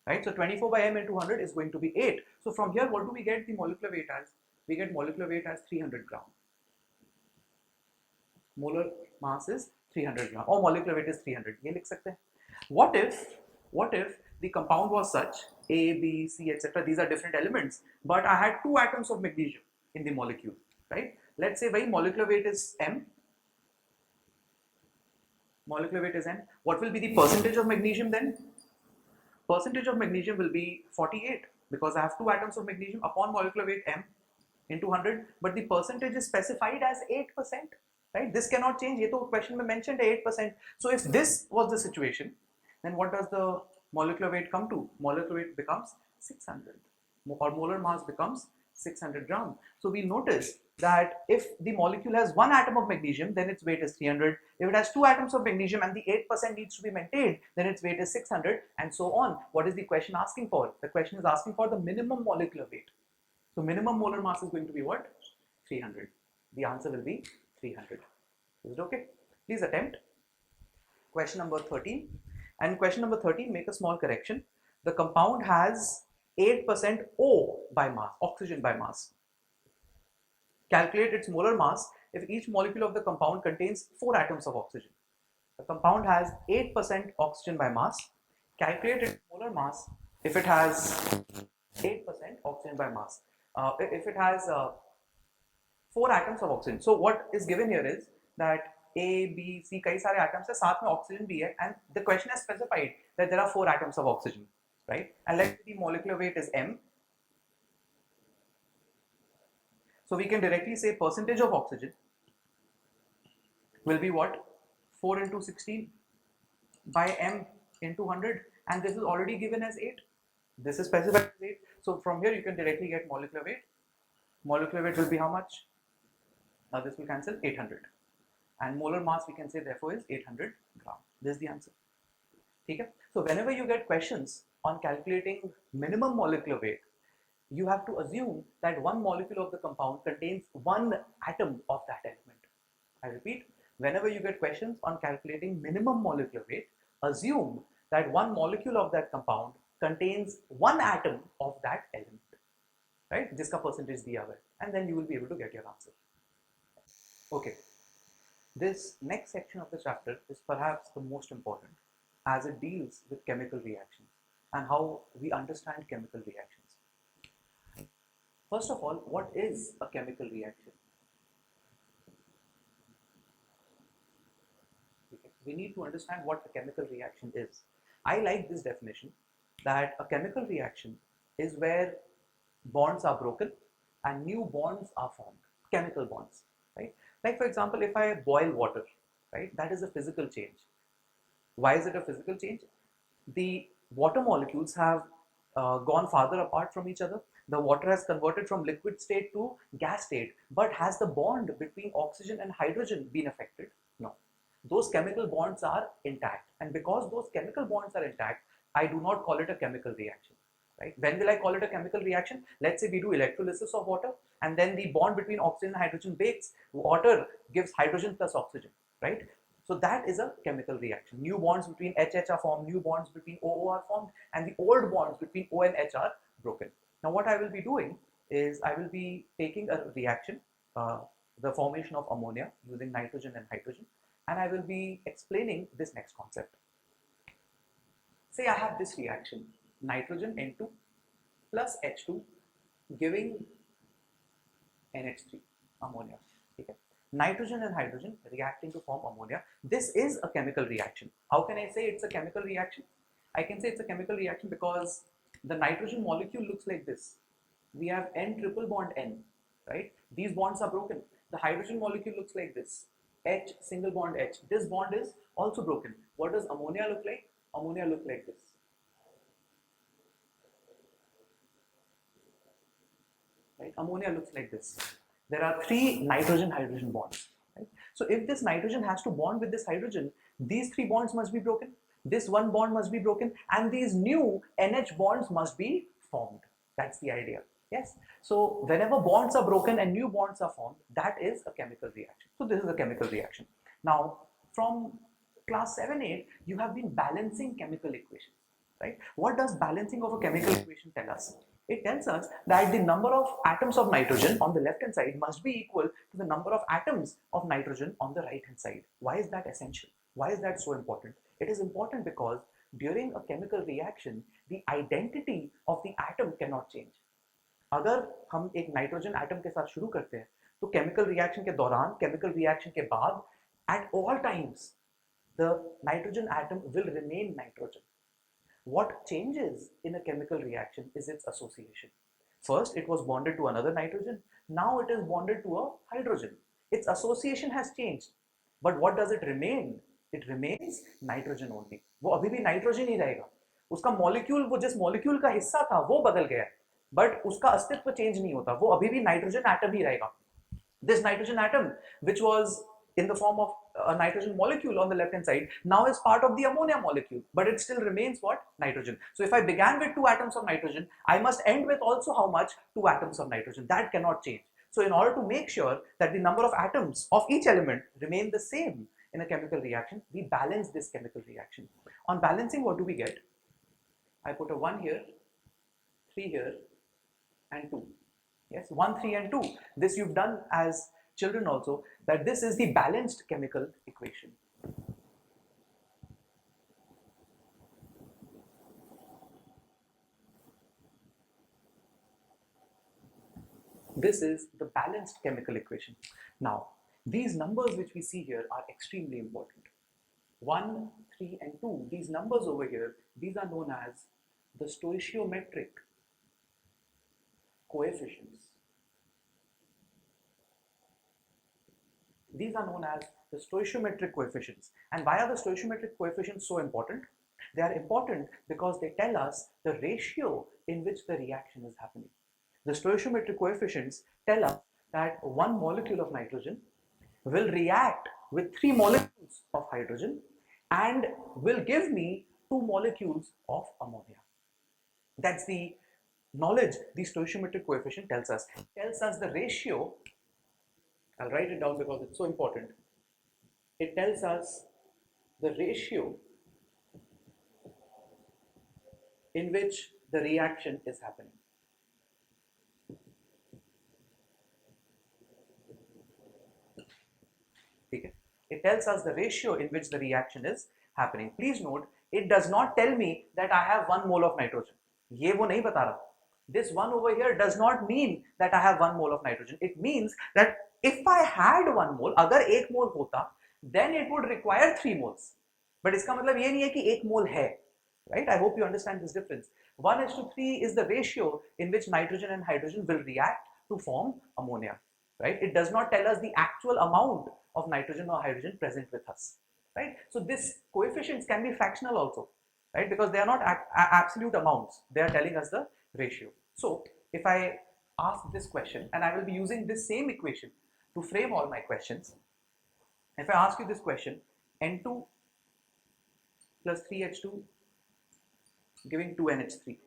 Right? So 24 by M into 100 is going to be 8. So from here, what do we get the molecular weight as? We get molecular weight as 300 gram. Molar mass is 300 gram or molecular weight is 300. ये लिख सकते हैं. What if the compound was such A, B, C, etc. These are different elements, but I had 2 atoms of magnesium in the molecule, right? Let's say molecular weight is M. Molecular weight is M. What will be the percentage of magnesium then? Percentage of magnesium will be 48 because I have 2 atoms of magnesium upon molecular weight M into 100, but the percentage is specified as 8%, right? This cannot change. ये तो question में mentioned 8%. So if this was the situation, then what does the molecular weight come to? Molecular weight becomes 600 or molar mass becomes 600 gram. So we notice that if the molecule has 1 atom of magnesium, then its weight is 300. If it has 2 atoms of magnesium and the 8% needs to be maintained, then its weight is 600 and so on. What is the question asking for? The question is asking for the minimum molecular weight. So minimum molar mass is going to be what? 300. The answer will be 300. Is it okay? Please attempt. question number 13. And question number 13, make a small correction. The compound has 8% O by mass, oxygen by mass. Calculate its molar mass if each molecule of the compound contains 4 atoms of oxygen. The compound has 8% oxygen by mass. Calculate its molar mass if it has 8% oxygen by mass. If it has 4 atoms of oxygen. So what is given here is that A, B, C, कई सारे atoms है, साथ में oxygen भी है, and the question has specified that there are 4 atoms of oxygen, right? And let's say the molecular weight is M. So we can directly say percentage of oxygen will be what? 4 into 16 by M into 100, and this is already given as 8. This is specified as 8. So from here you can directly get molecular weight. Molecular weight will be how much? Now this will cancel, 800. And molar mass we can say therefore is 800 gram. This is the answer. Okay? So whenever you get questions on calculating minimum molecular weight, you have to assume that one molecule of the compound contains one atom of that element. I repeat, whenever you get questions on calculating minimum molecular weight, assume that one molecule of that compound contains one atom of that element, right? Jiska percentage diya hua hai, and then you will be able to get your answer. Okay, this next section of the chapter is perhaps the most important, as it deals with chemical reactions and how we understand chemical reactions. First of all, what is a chemical reaction? We need to understand what a chemical reaction is. I like this definition, that a chemical reaction is where bonds are broken and new bonds are formed, chemical bonds, right? Like for example, if I boil water, right, that is a physical change. Why is it a physical change? The water molecules have gone farther apart from each other. The water has converted from liquid state to gas state, but has the bond between oxygen and hydrogen been affected? No. Those chemical bonds are intact, and because those chemical bonds are intact, I do not call it a chemical reaction, right? When will I call it a chemical reaction? Let's say we do electrolysis of water, and then the bond between oxygen and hydrogen breaks. Water gives hydrogen plus oxygen, right? So that is a chemical reaction. New bonds between HH are formed, new bonds between OO are formed, and the old bonds between O and H are broken. Now what I will be doing is I will be taking a reaction, the formation of ammonia using nitrogen and hydrogen, and I will be explaining this next concept. Say I have this reaction, nitrogen N2 plus H2 giving NH3, ammonia. Okay. Nitrogen and hydrogen reacting to form ammonia. This is a chemical reaction. How can I say it's a chemical reaction? I can say it's a chemical reaction because the nitrogen molecule looks like this. We have N triple bond N, right? These bonds are broken. The hydrogen molecule looks like this. H single bond H. This bond is also broken. What does ammonia look like? Ammonia look like this. Right? Ammonia looks like this. There are 3 nitrogen-hydrogen bonds. Right? So if this nitrogen has to bond with this hydrogen, these 3 bonds must be broken. This one bond must be broken, and these new NH bonds must be formed. That's the idea. Yes. So whenever bonds are broken and new bonds are formed, that is a chemical reaction. So this is a chemical reaction. Now, from class 7-8, you have been balancing chemical equations, right? What does balancing of a chemical equation tell us? It tells us that the number of atoms of nitrogen on the left hand side must be equal to the number of atoms of nitrogen on the right hand side. Why is that essential? Why is that so important? It is important because during a chemical reaction, the identity of the atom cannot change. अगर हम एक nitrogen atom के साथ शुरू करते हैं तो chemical reaction के दौरान, केमिकल रिएक्शन के बाद, at all times the nitrogen atom will remain nitrogen. What changes in a chemical reaction is its association. First it was bonded to another nitrogen, now it is bonded to a hydrogen. Its association has changed, but what does it remain? It remains nitrogen only. वो अभी भी nitrogen ही रहेगा. उसका molecule, वो जिस molecule का हिस्सा था वो बदल गया है, बट उसका अस्तित्व चेंज नहीं होता, वो अभी भी नाइट्रोजन एटम ही रहेगा. This nitrogen atom, which was in the form of a nitrogen molecule on the left hand side, now is part of the ammonia molecule, but it still remains what? Nitrogen. So if I began with 2 atoms of nitrogen, I must end with also how much? 2 atoms of nitrogen. That cannot change. So in order to make sure that the number of atoms of each element remain the same, in a chemical reaction, we balance this chemical reaction. On balancing, what do we get? I put a 1 here, 3 here, and 2. Yes, 1, 3, and 2. This you've done as children also, that this is the balanced chemical equation. This is the balanced chemical equation. Now, these numbers which we see here are extremely important. 1, 3, and 2, these numbers over here, these are known as the stoichiometric coefficients. These are known as the stoichiometric coefficients. And why are the stoichiometric coefficients so important? They are important because they tell us the ratio in which the reaction is happening. The stoichiometric coefficients tell us that one molecule of nitrogen will react with 3 molecules of hydrogen and will give me 2 molecules of ammonia. That's the knowledge the stoichiometric coefficient tells us. It tells us the ratio. I'll write it down because it's so important. It tells us the ratio in which the reaction is happening. Okay. It tells us the ratio in which the reaction is happening. Please note, it does not tell me that I have 1 mole of nitrogen. ये वो नहीं बता रहा. This 1 over here does not mean that I have 1 mole of nitrogen. It means that if I had 1 mole, अगर 1 mole होता, then it would require 3 moles. But इसका मतलब ये नहीं है कि 1 mole है. Right? I hope you understand this difference. 1:3 is the ratio in which nitrogen and hydrogen will react to form ammonia. Right? It does not tell us the actual amount of nitrogen or hydrogen present with us. Right? So this coefficients can be fractional also. Right? Because they are not absolute amounts. They are telling us the ratio. So if I ask this question, and I will be using this same equation to frame all my questions. If I ask you this question, N2 plus 3H2 giving 2NH3.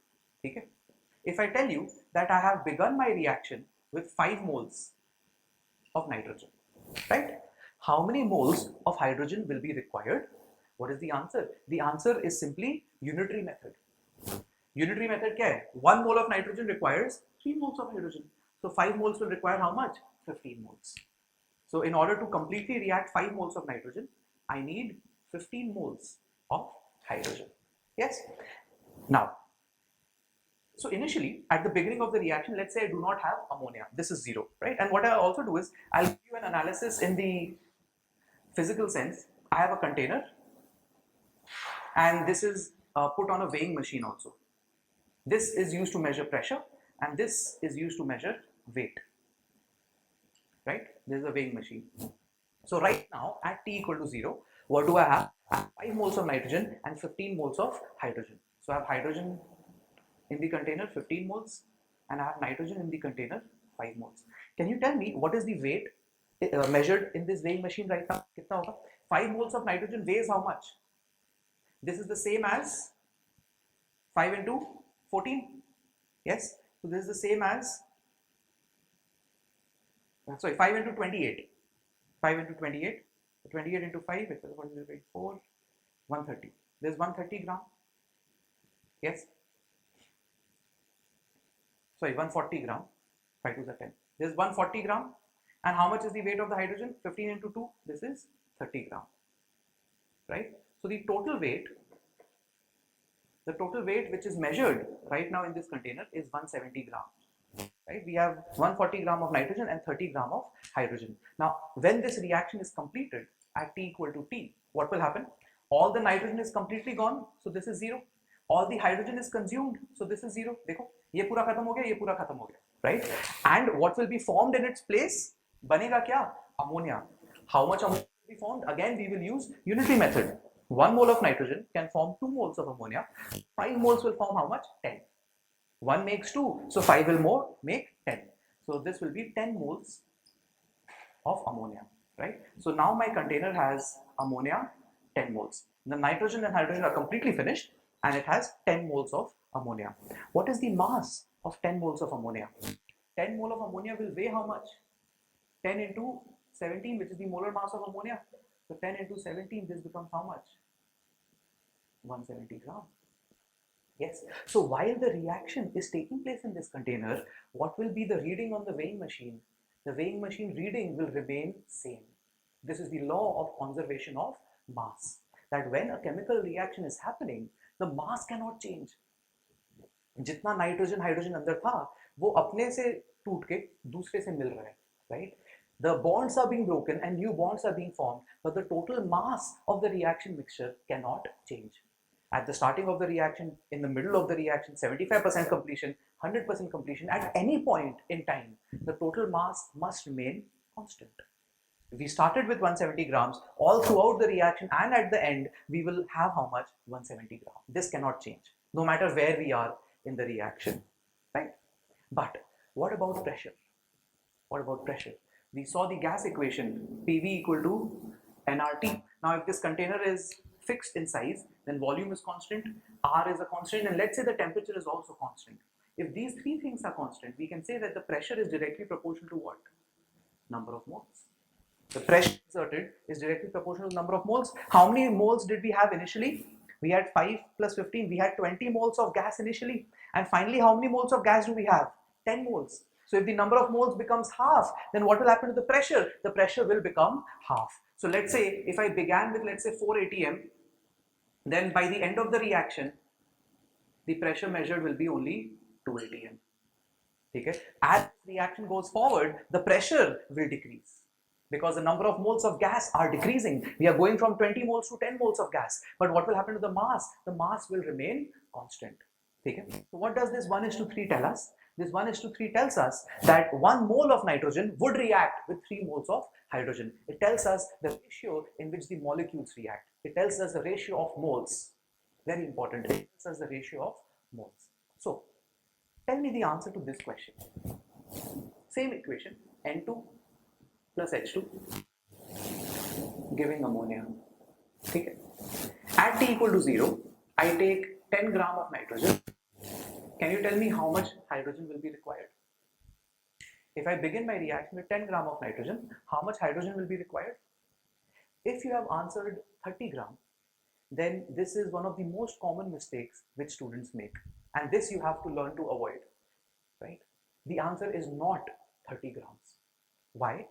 Okay? If I tell you that I have begun my reaction with 5 moles of nitrogen, right? How many moles of hydrogen will be required? What is the answer? The answer is simply unitary method. Unitary method क्या है? 1 mole of nitrogen requires 3 moles of hydrogen. So 5 moles will require how much? 15 moles. So in order to completely react 5 moles of nitrogen, I need 15 moles of hydrogen. Yes? Now, so initially at the beginning of the reaction, let's say I do not have ammonia. This is 0, right? And what I'll also do is I'll give you an analysis in the physical sense. I have a container and this is put on a weighing machine also. This is used to measure pressure and this is used to measure weight, right? This is a weighing machine. So right now at T equal to 0, what do I have? I have 5 moles of nitrogen and 15 moles of hydrogen. So I have hydrogen in the container 15 moles and I have nitrogen in the container 5 moles. Can you tell me what is the weight measured in this weighing machine right now? कितना होगा? 5 moles of nitrogen weighs how much? This is the same as 5 into 14. Yes, so this is the same as 5 into 28. 5 into 28. 28 into 5 is 4, 130. There's 130 gram. Yes. Sorry, 140 gram. 5 to the 10. There's 140 gram. And how much is the weight of the hydrogen? 15 into 2. This is 30 gram. Right? So the total weight which is measured right now in this container is 170 gram. Right? We have 140 gram of nitrogen and 30 gram of hydrogen. Now, when this reaction is completed at T equal to T, what will happen? All the nitrogen is completely gone, so this is 0. All the hydrogen is consumed, so this is 0. देखो, ये पूरा खत्म हो गया, ये पूरा खत्म हो गया, right? And what will be formed in its place? बनेगा क्या? Ammonia. How much ammonia will be formed? Again, we will use unitary method. 1 mole of nitrogen can form 2 moles of ammonia. 5 moles will form how much? 10. 1 makes 2, so 5 will more make 10. So this will be 10 moles of ammonia, right? So now my container has ammonia 10 moles. The nitrogen and hydrogen are completely finished and it has 10 moles of ammonia. What is the mass of 10 moles of ammonia? 10 mole of ammonia will weigh how much? 10 into 17, which is the molar mass of ammonia. So 10 into 17, this becomes how much? 170 gram. Yes. So while the reaction is taking place in this container, what will be the reading on the weighing machine? The weighing machine reading will remain same. This is the law of conservation of mass. That when a chemical reaction is happening, the mass cannot change. जितना nitrogen hydrogen अंदर था वो अपने से टूट के दूसरे से मिल रहा है, right? The bonds are being broken and new bonds are being formed, but the total mass of the reaction mixture cannot change. At the starting of the reaction, in the middle of the reaction, 75% completion, 100% completion, at any point in time, the total mass must remain constant. We started with 170 grams all throughout the reaction, and at the end, we will have how much? 170 grams. This cannot change, no matter where we are in the reaction, right? But what about pressure? What about pressure? We saw the gas equation, PV equal to nRT. Now, if this container is fixed in size, then volume is constant, R is a constant, and let's say the temperature is also constant. If these three things are constant, we can say that the pressure is directly proportional to what? Number of moles. The pressure exerted is directly proportional to the number of moles. How many moles did we have initially? We had 5 plus 15. We had 20 moles of gas initially. And finally, how many moles of gas do we have? 10 moles. So if the number of moles becomes half, then what will happen to the pressure? The pressure will become half. So let's say if I began with, let's say, 4 atm, then by the end of the reaction, the pressure measured will be only 2 atm. Okay? As the reaction goes forward, the pressure will decrease, because the number of moles of gas are decreasing. We are going from 20 moles to 10 moles of gas. But what will happen to the mass? The mass will remain constant. Okay? So what does this 1:3 tell us? This 1:3 tells us that 1 mole of nitrogen would react with 3 moles of hydrogen. It tells us the ratio in which the molecules react. It tells us the ratio of moles. Very important. It tells us the ratio of moles. So, tell me the answer to this question. Same equation, N2 plus H2 giving ammonia. Okay. At T equal to 0, I take 10 gram of nitrogen. Can you tell me how much hydrogen will be required? If I begin my reaction with 10 gram of nitrogen, how much hydrogen will be required? If you have answered 30 gram, then this is one of the most common mistakes which students make, and this you have to learn to avoid, right? The answer is not 30 grams. Why?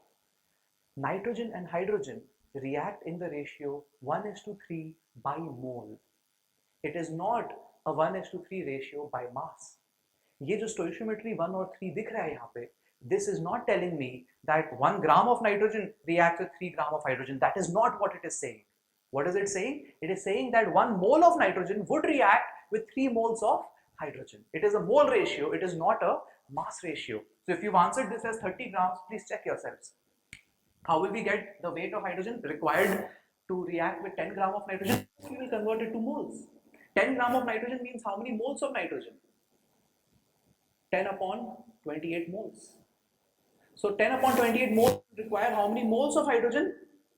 Nitrogen and hydrogen react in the ratio 1:3 by mole. It is not a 1:3 ratio by mass. ये जो stoichiometry 1 और 3 दिख रहा है यहाँ पे, this is not telling me that 1 gram of nitrogen reacts with 3 gram of hydrogen. That is not what it is saying. What is it saying? It is saying that 1 mole of nitrogen would react with 3 moles of hydrogen. It is a mole ratio, it is not a mass ratio. So if you've answered this as 30 grams, please check yourselves. How will we get the weight of hydrogen required to react with 10 gram of nitrogen? We will convert it to moles. 10 gram of nitrogen means how many moles of nitrogen? 10 upon 28 moles. So 10 upon 28 moles require how many moles of hydrogen?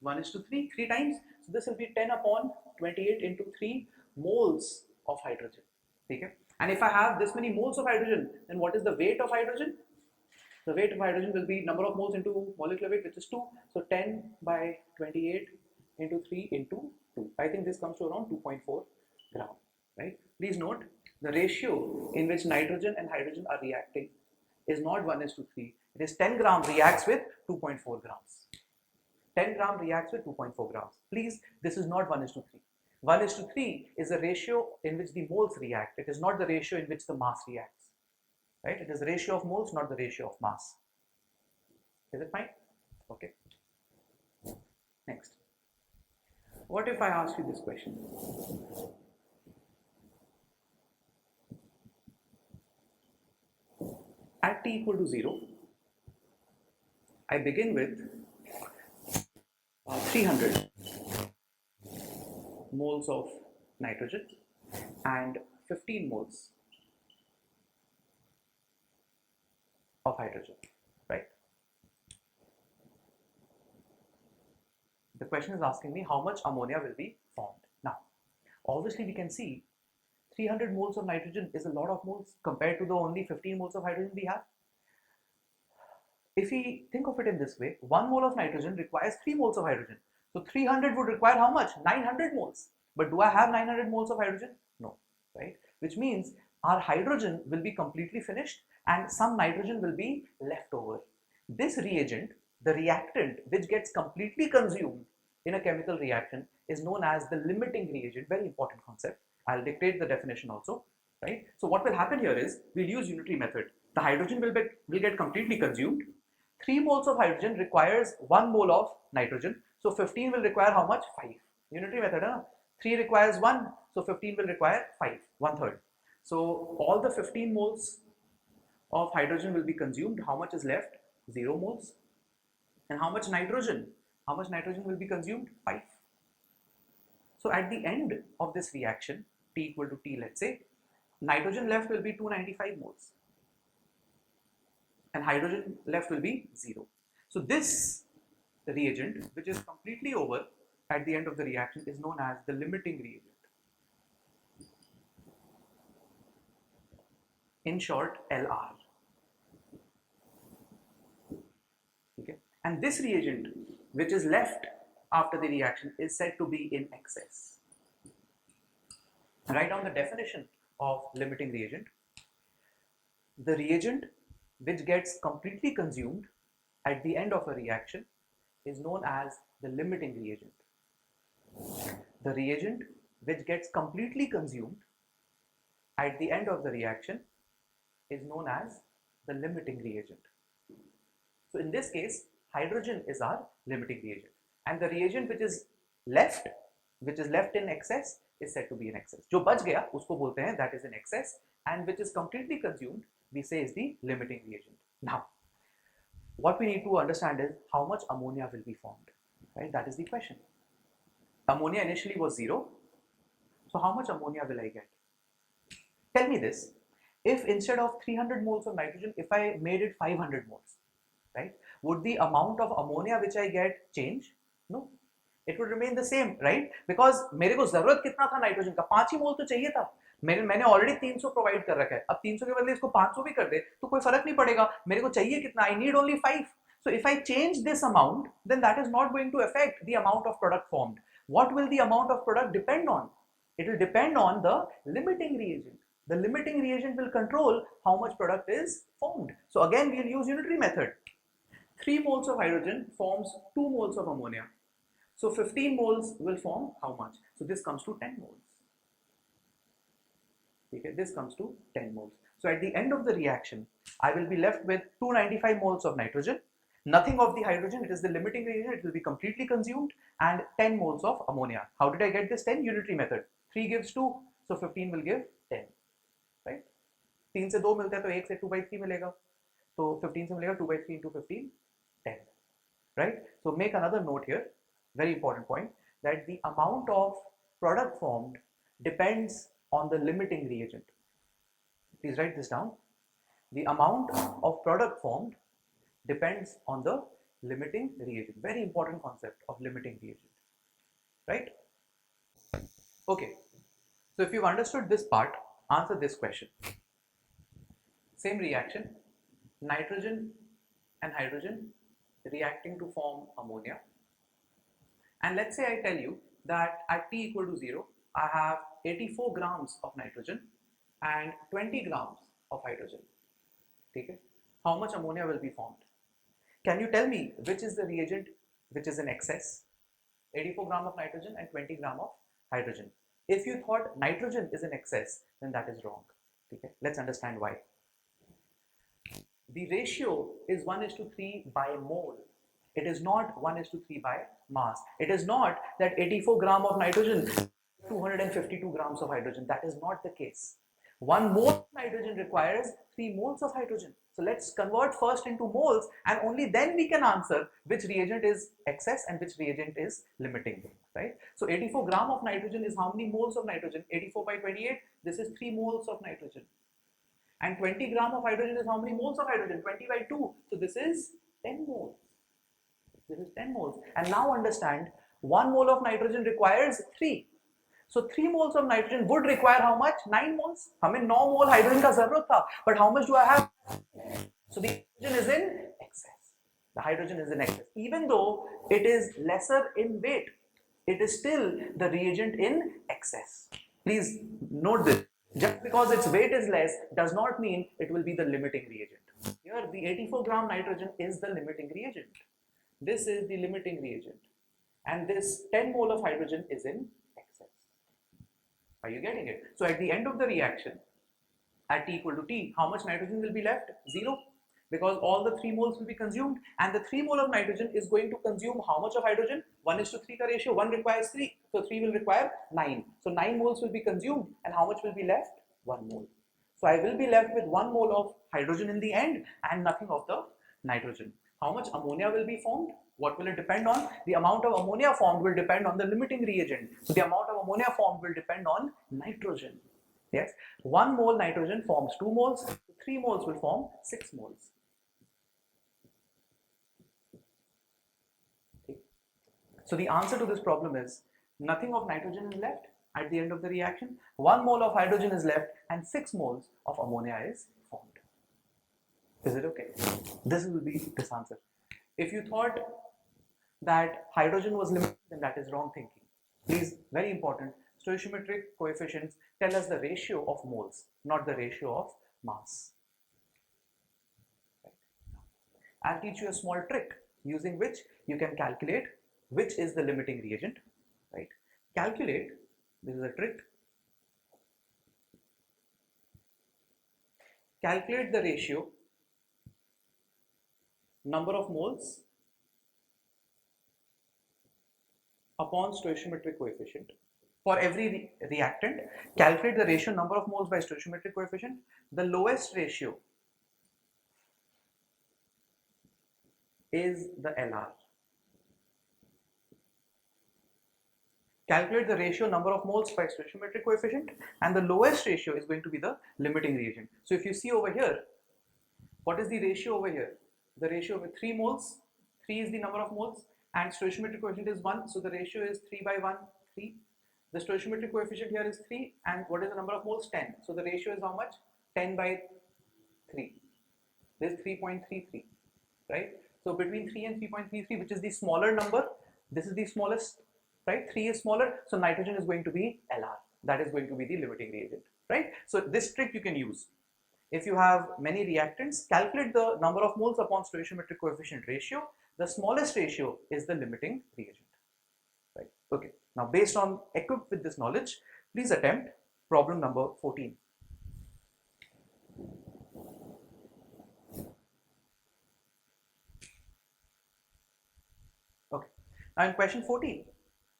1:3, 3 times. So this will be 10 upon 28 into 3 moles of hydrogen. Okay? And if I have this many moles of hydrogen, then what is the weight of hydrogen? The weight of hydrogen will be number of moles into molecular weight, which is 2. So 10 by 28 into 3 into 2. I think this comes to around 2.4 gram. Right? Please note, the ratio in which nitrogen and hydrogen are reacting is not 1:3. It is 10 gram reacts with 2.4 grams. 10 gram reacts with 2.4 grams. Please, this is not 1:3. 1:3 is the ratio in which the moles react. It is not the ratio in which the mass reacts. Right? It is the ratio of moles, not the ratio of mass. Is it fine? Okay. Next. What if I ask you this question? At T equal to 0, I begin with 300 moles of nitrogen and 15 moles of hydrogen, right? The question is asking me how much ammonia will be formed. Now, obviously we can see 300 moles of nitrogen is a lot of moles compared to the only 15 moles of hydrogen we have. If we think of it in this way, 1 mole of nitrogen requires 3 moles of hydrogen. So 300 would require how much? 900 moles. But do I have 900 moles of hydrogen? No, right? Which means our hydrogen will be completely finished and some nitrogen will be left over. This reagent, the reactant which gets completely consumed in a chemical reaction, is known as the limiting reagent. Very important concept. I'll dictate the definition also, right? So what will happen here is we'll use unitary method. The hydrogen will get completely consumed. 3 moles of hydrogen requires 1 mole of nitrogen. So 15 will require how much? 5. Unitary method, huh? 3 requires 1, so 15 will require 5, 1/3. So all the 15 moles of hydrogen will be consumed. How much is left? 0 moles. And how much nitrogen? How much nitrogen will be consumed? 5. So at the end of this reaction, T equal to T, let's say, nitrogen left will be 295 moles. And hydrogen left will be 0. So this reagent, which is completely over at the end of the reaction, is known as the limiting reagent. In short, LR. Okay. And this reagent, which is left after the reaction, is said to be in excess. Write down the definition of limiting reagent. The reagent which gets completely consumed at the end of a reaction is known as the limiting reagent. The reagent which gets completely consumed at the end of the reaction is known as the limiting reagent. So in this case, hydrogen is our limiting reagent, and the reagent which is left in excess is said to be in excess. जो बच गया उसको बोलते हैं that is in excess, and which is completely consumed we say is the limiting reagent. Now, what we need to understand is how much ammonia will be formed, right? That is the question. Ammonia initially was 0, so how much ammonia will I get? Tell me this, if instead of 300 moles of nitrogen, if I made it 500 moles, right, would the amount of ammonia which I get change? No, it would remain the same, right? Because मेरे को जरूरत कितना था nitrogen का? 5 ही मोल तो चाहिए था. मैंने ऑलरेडी 300 प्रोवाइड कर रखा है. अब 300 के बदले इसको 500 भी कर दे तो कोई फर्क नहीं पड़ेगा. मेरे को चाहिए कितना? I need only 5. So if I change this amount, then that is not going to affect the amount of product formed. What will the amount of product depend on? It will depend on the limiting reagent. The limiting reagent will control how much product is formed. So again, we will use unitary method. 3 moles of hydrogen forms 2 moles of ammonia. So 15 moles will form how much? So this comes to 10 moles. Okay, this comes to 10 moles. So at the end of the reaction, I will be left with 295 moles of nitrogen, nothing of the hydrogen, it is the limiting reagent, it will be completely consumed, and 10 moles of ammonia. How did I get this 10? Unitary method. 3 gives 2, so 15 will give 10, right? 3 से 2 मिलता है तो 1 से 2/3 मिलेगा, तो 15 से मिलेगा 2/3 into 15, 10, right? So make another note here, very important point, that the amount of product formed depends on the limiting reagent. Please write this down. The amount of product formed depends on the limiting reagent. Very important concept of limiting reagent, right? Okay, so if you've understood this part, answer this question. Same reaction, nitrogen and hydrogen reacting to form ammonia. And let's say I tell you that at T equal to 0, I have 84 grams of nitrogen and 20 grams of hydrogen. Okay? How much ammonia will be formed? Can you tell me which is the reagent which is in excess? 84 gram of nitrogen and 20 gram of hydrogen. If you thought nitrogen is in excess, then that is wrong. Okay? Let's understand why. The ratio is 1:3 by mole. It is not 1:3 by mass. It is not that 84 gram of nitrogen, 252 grams of hydrogen. That is not the case. 1 mole of nitrogen requires 3 moles of hydrogen. So let's convert first into moles, and only then we can answer which reagent is excess and which reagent is limiting, right? So 84 gram of nitrogen is how many moles of nitrogen? 84 by 28, this is 3 moles of nitrogen. And 20 gram of hydrogen is how many moles of hydrogen? 20 by 2, so this is 10 moles. This is 10 moles. And now understand, 1 mole of nitrogen requires 3. So 3 moles of nitrogen would require how much? 9 moles. हमें 9 mole hydrogen का जरूरत था. But how much do I have? So the hydrogen is in excess. The hydrogen is in excess. Even though it is lesser in weight, it is still the reagent in excess. Please note this. Just because its weight is less does not mean it will be the limiting reagent. Here, the 84 gram nitrogen is the limiting reagent. This is the limiting reagent. And this 10 mole of hydrogen is in excess. Are you getting it? So at the end of the reaction, at T equal to T, how much nitrogen will be left? 0. Because all the 3 moles will be consumed, and the 3 mole of nitrogen is going to consume how much of hydrogen? 1:3 ka ratio. 1 requires 3, so 3 will require 9. So 9 moles will be consumed, and how much will be left? 1 mole. So I will be left with 1 mole of hydrogen in the end and nothing of the nitrogen. How much ammonia will be formed? What will it depend on? The amount of ammonia formed will depend on the limiting reagent. So the amount of ammonia formed will depend on nitrogen. Yes, 1 mole nitrogen forms 2 moles, 3 moles will form 6 moles. Okay. So the answer to this problem is nothing of nitrogen is left at the end of the reaction, 1 mole of hydrogen is left and 6 moles of ammonia is formed. Is it okay? This will be this answer. If you thought that hydrogen was limited, then that is wrong thinking. Please, very important, stoichiometric coefficients tell us the ratio of moles, not the ratio of mass. Right. I'll teach you a small trick using which you can calculate which is the limiting reagent. Right? Calculate, this is a trick. Calculate the ratio number of moles upon stoichiometric coefficient. For every reactant, calculate the ratio number of moles by stoichiometric coefficient. The lowest ratio is the LR. Calculate the ratio number of moles by stoichiometric coefficient, and the lowest ratio is going to be the limiting reagent. So if you see over here, what is the ratio over here? The ratio with 3 moles, 3 is the number of moles, and stoichiometric coefficient is 1, so the ratio is 3 by 1, 3. The stoichiometric coefficient here is 3, and what is the number of moles? 10. So the ratio is how much? 10 by 3. This is 3.33, right? So between 3 and 3.33, which is the smaller number, this is the smallest, right? 3 is smaller, so nitrogen is going to be LR. That is going to be the limiting reagent, right? So this trick you can use. If you have many reactants, calculate the number of moles upon stoichiometric coefficient ratio. The smallest ratio is the limiting reagent. Right? Okay. Now, based on equipped with this knowledge, please attempt problem number 14. Okay. Now, in question 14,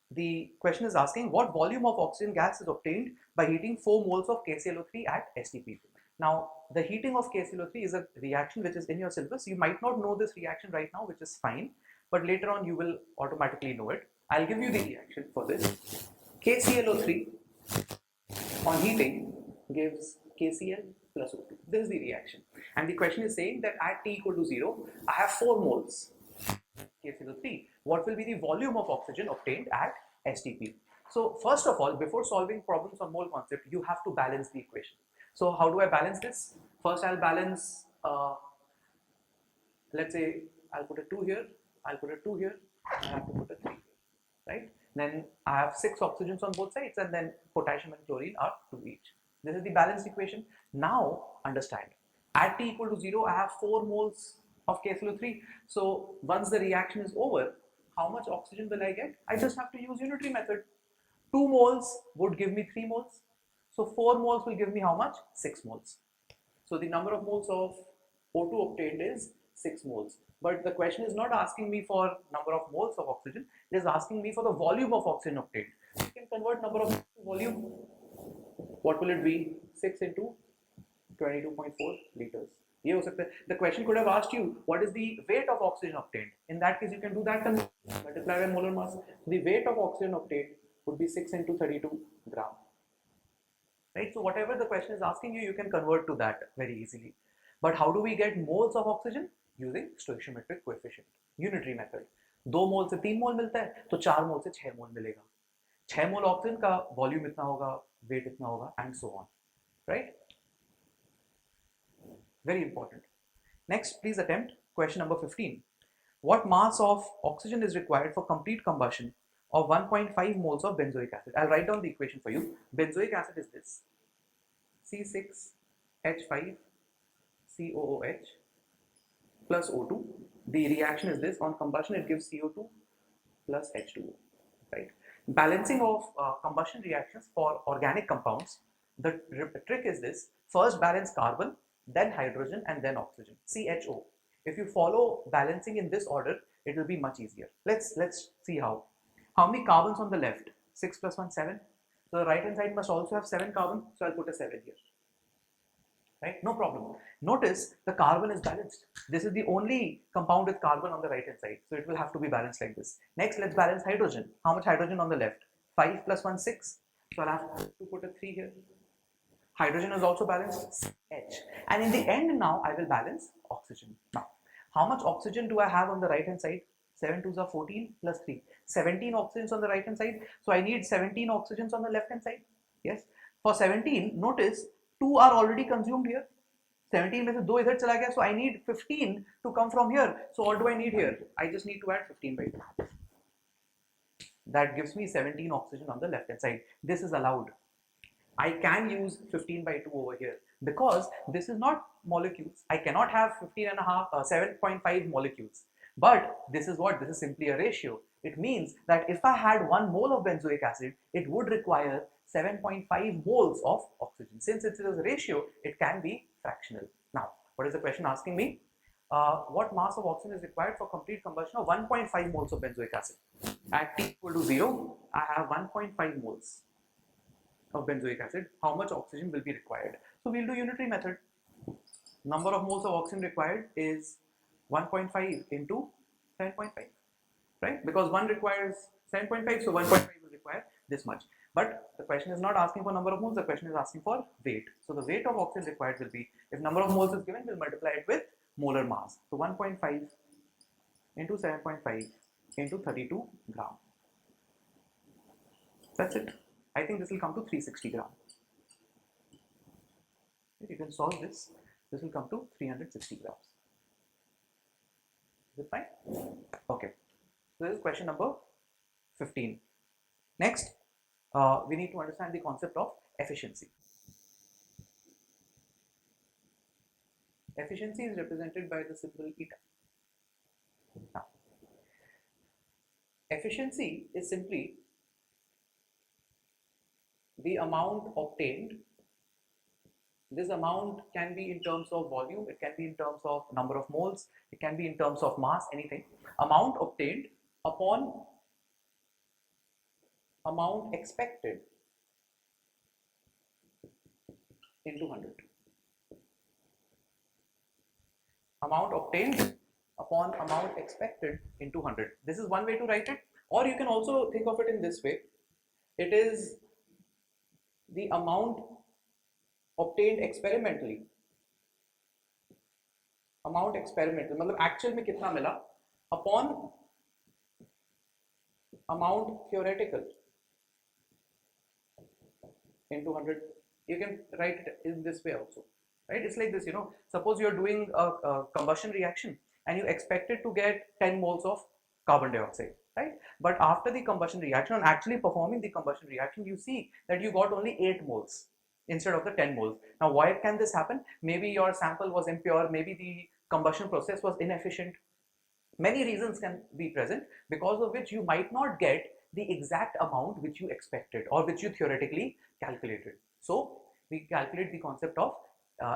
the question is asking what volume of oxygen gas is obtained by heating 4 moles of KClO3 at STP. Now, the heating of KClO3 is a reaction which is in your syllabus. You might not know this reaction right now, which is fine, but later on you will automatically know it. I'll give you the reaction for this. KClO3 on heating gives KCl plus O2. This is the reaction. And the question is saying that at T equal to 0, I have 4 moles KClO3. What will be the volume of oxygen obtained at STP? So first of all, before solving problems on mole concept, you have to balance the equation. So how do I balance this? First I'll balance, let's say I'll put a 2 here, I'll put a 2 here, I have to put a 3 here, right? Then I have 6 oxygens on both sides, and then potassium and chlorine are 2 each. This is the balanced equation. Now understand, at T equal to 0, I have 4 moles of KClO3. So once the reaction is over, how much oxygen will I get? I just have to use unitary method. 2 moles would give me 3 moles. So 4 moles will give me how much? 6 moles. So the number of moles of O2 obtained is 6 moles. But the question is not asking me for number of moles of oxygen, it is asking me for the volume of oxygen obtained. You can convert number of to volume. What will it be? 6 into 22.4 liters. The question could have asked you, what is the weight of oxygen obtained? In that case, you can do that and multiply by molar mass. So the weight of oxygen obtained would be 6 into 32 gram. Right? So whatever the question is asking you, you can convert to that very easily. But how do we get moles of oxygen? Using stoichiometric coefficient, unitary method. 2 मोल से 3 मोल मिलता है, तो 4 मोल से 6 मोल मिलेगा. 6 मोल oxygen का volume इतना होगा, wait इतना होगा, and so on. Right? Very important. Next, please attempt question number 15. What mass of oxygen is required for complete combustion of 1.5 moles of benzoic acid? I'll write down the equation for you. Benzoic acid is this: C6H5COOH plus O2. The reaction is this: on combustion it gives CO2 plus H2O, right? Balancing of combustion reactions for organic compounds, the trick is this: first balance carbon, then hydrogen, and then oxygen, CHO. If you follow balancing in this order, it will be much easier. Let's see how. How many carbons on the left? 6 plus 1, 7. So the right hand side must also have 7 carbon, so I'll put a 7 here. Right? No problem. Notice the carbon is balanced. This is the only compound with carbon on the right hand side, so it will have to be balanced like this. Next, let's balance hydrogen. How much hydrogen on the left? 5 plus 1, 6. So I'll have to put a 3 here. Hydrogen is also balanced, H. And in the end now, I will balance oxygen. Now, how much oxygen do I have on the right hand side? 7 2s are 14 plus 3. 17 oxygens on the right hand side. So I need 17 oxygens on the left hand side. Yes. For 17, notice 2 are already consumed here. 17 में से 2 इधर चला गया, so I need 15 to come from here. So what do I need here? I just need to add 15 by 2. That gives me 17 oxygen on the left hand side. This is allowed. I can use 15 by 2 over here because this is not molecules. I cannot have 15 and a half, 7.5 molecules. But this is what? This is simply a ratio. It means that if I had 1 mole of benzoic acid, it would require 7.5 moles of oxygen. Since it is a ratio, it can be fractional. Now, what is the question asking me? What mass of oxygen is required for complete combustion of 1.5 moles of benzoic acid? At T equal to 0, I have 1.5 moles of benzoic acid. How much oxygen will be required? So we'll do unitary method. Number of moles of oxygen required is 1.5 into 7.5, right? Because 1 requires 7.5, so 1.5 will require this much. But the question is not asking for number of moles, the question is asking for weight. So the weight of oxygen required will be, if number of moles is given, we'll multiply it with molar mass. So 1.5 into 7.5 into 32 gram. That's it. I think this will come to 360 gram. You can solve this. This will come to 360 grams. Is it fine? Okay. So this is question number 15. Next, we need to understand the concept of efficiency. Efficiency is represented by the symbol eta. Now, efficiency is simply the amount obtained. This amount can be in terms of volume, it can be in terms of number of moles, it can be in terms of mass, anything. Amount obtained upon amount expected into 100. Amount obtained upon amount expected into 100. This is one way to write it, or you can also think of it in this way. It is the amount obtained experimentally. Amount experimental, मतलब actual में कितना मिला upon amount theoretical into 100. You can write it in this way also, right? It's like this, you know, suppose you're doing a combustion reaction and you expected to get 10 moles of carbon dioxide, right? But after the combustion reaction, on actually performing the combustion reaction, you see that you got only 8 moles instead of the 10 moles. Now, why can this happen? Maybe your sample was impure, maybe the combustion process was inefficient. Many reasons can be present, because of which you might not get the exact amount which you expected or which you theoretically calculated. So we calculate the concept of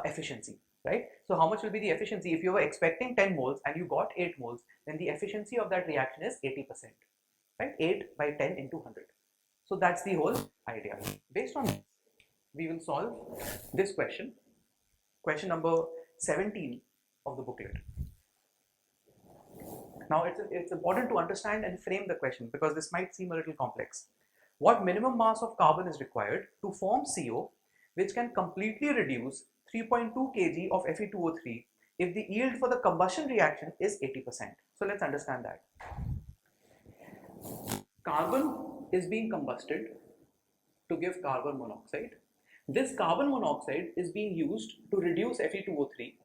efficiency, right? So how much will be the efficiency? If you were expecting 10 moles and you got 8 moles, then the efficiency of that reaction is 80%, right? 8 by 10 into 100. So that's the whole idea. Based on this, we will solve this question, question number 17 of the booklet. Now it's important to understand and frame the question, because this might seem a little complex. What minimum mass of carbon is required to form CO which can completely reduce 3.2 kg of Fe2O3 if the yield for the combustion reaction is 80%? So let's understand that. Carbon is being combusted to give carbon monoxide. This carbon monoxide is being used to reduce Fe2O3.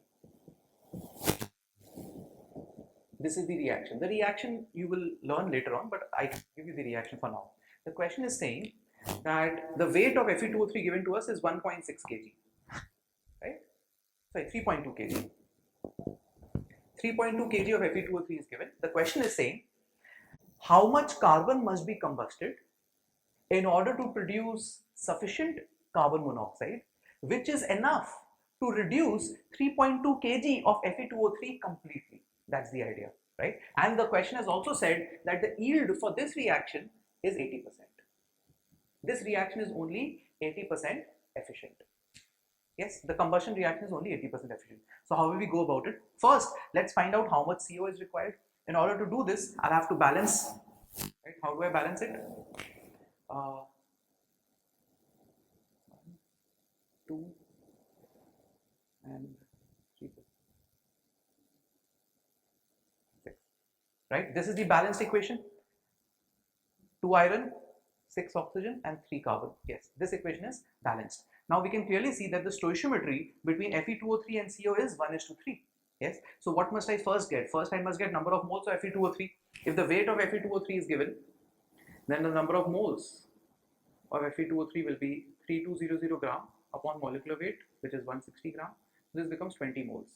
This is the reaction. The reaction you will learn later on, but I give you the reaction for now. The question is saying that the weight of Fe2O3 given to us is 1.6 kg, right? Sorry, 3.2 kg. 3.2 kg of Fe2O3 is given. The question is saying how much carbon must be combusted in order to produce sufficient carbon monoxide, which is enough to reduce 3.2 kg of Fe2O3 completely. That's the idea, right? And the question has also said that the yield for this reaction is 80%. This reaction is only 80% efficient. Yes, the combustion reaction is only 80% efficient. So how will we go about it? First, let's find out how much CO is required. In order to do this, I'll have to balance. Right? How do I balance it? 2 and 3, 6. Right? This is the balanced equation. 2 iron, 6 oxygen and 3 carbon. Yes, this equation is balanced. Now we can clearly see that the stoichiometry between Fe2O3 and CO is 1:3. Yes, so what must I first get? First I must get number of moles of Fe2O3. If the weight of Fe2O3 is given, then the number of moles of Fe2O3 will be 3200 gram upon molecular weight, which is 160 gram. This becomes 20 moles.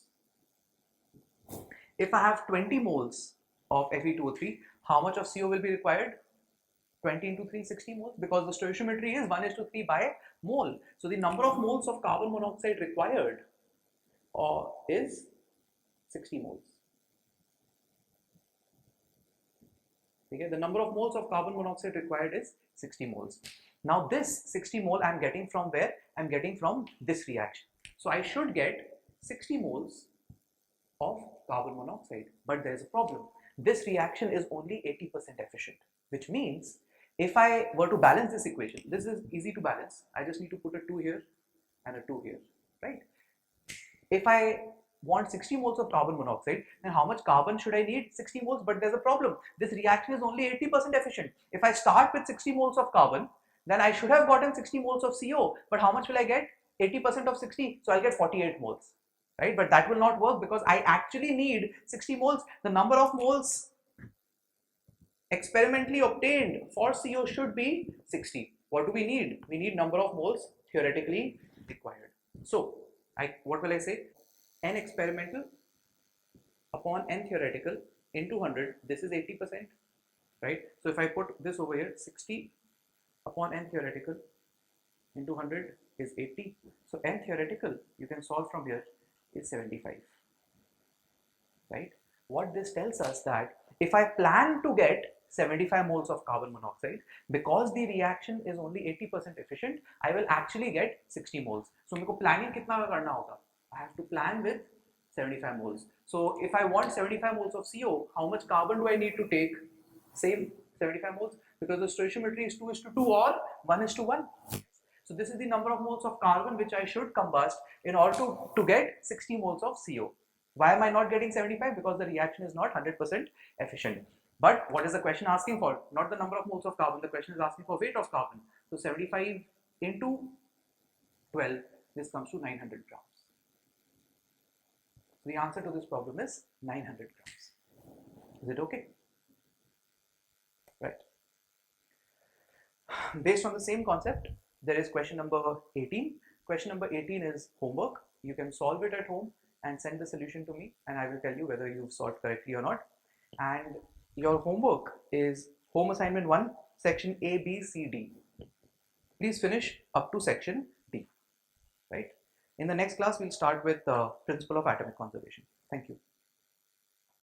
If I have 20 moles of Fe2O3, how much of CO will be required? 20 into 3, 60 moles, because the stoichiometry is 1:3 by mole. So the number of moles of carbon monoxide required is 60 moles. Okay, the number of moles of carbon monoxide required is 60 moles. Now this 60 mole I'm getting from where? I'm getting from this reaction. So I should get 60 moles of carbon monoxide, but there's a problem. This reaction is only 80% efficient, which means if I were to balance this equation, this is easy to balance. I just need to put a 2 here and a 2 here, right? If I want 60 moles of carbon monoxide, then how much carbon should I need? 60 moles, but there's a problem. This reaction is only 80% efficient. If I start with 60 moles of carbon, then I should have gotten 60 moles of CO, but how much will I get? 80% of 60, so I'll get 48 moles, right? But that will not work because I actually need 60 moles. The number of moles experimentally obtained for CO should be 60. What do we need? We need number of moles theoretically required. So, what will I say? N experimental upon N theoretical into 100. This is 80%, right? So if I put this over here, 60 upon N theoretical into 100 is 80. So N theoretical, you can solve from here, is 75, right? What this tells us that if I plan to get 75 moles of carbon monoxide, because the reaction is only 80% efficient, I will actually get 60 moles. So मेरे को planning कितना करना होगा? I have to plan with 75 moles. So if I want 75 moles of CO, how much carbon do I need to take? Same 75 moles, because the stoichiometry is 2:2 or 1:1. So this is the number of moles of carbon which I should combust in order to get 60 moles of CO. Why am I not getting 75? Because the reaction is not 100% efficient. But what is the question asking for? Not the number of moles of carbon. The question is asking for weight of carbon. So 75 into 12, this comes to 900 grams. So the answer to this problem is 900 grams. Is it okay? Right. Based on the same concept, there is question number 18. Question number 18 is homework. You can solve it at home and send the solution to me, and I will tell you whether you've solved correctly or not. And your homework is home assignment 1, section A, B, C, D. Please finish up to section D, right? In the next class, we'll start with the principle of atomic conservation. Thank you.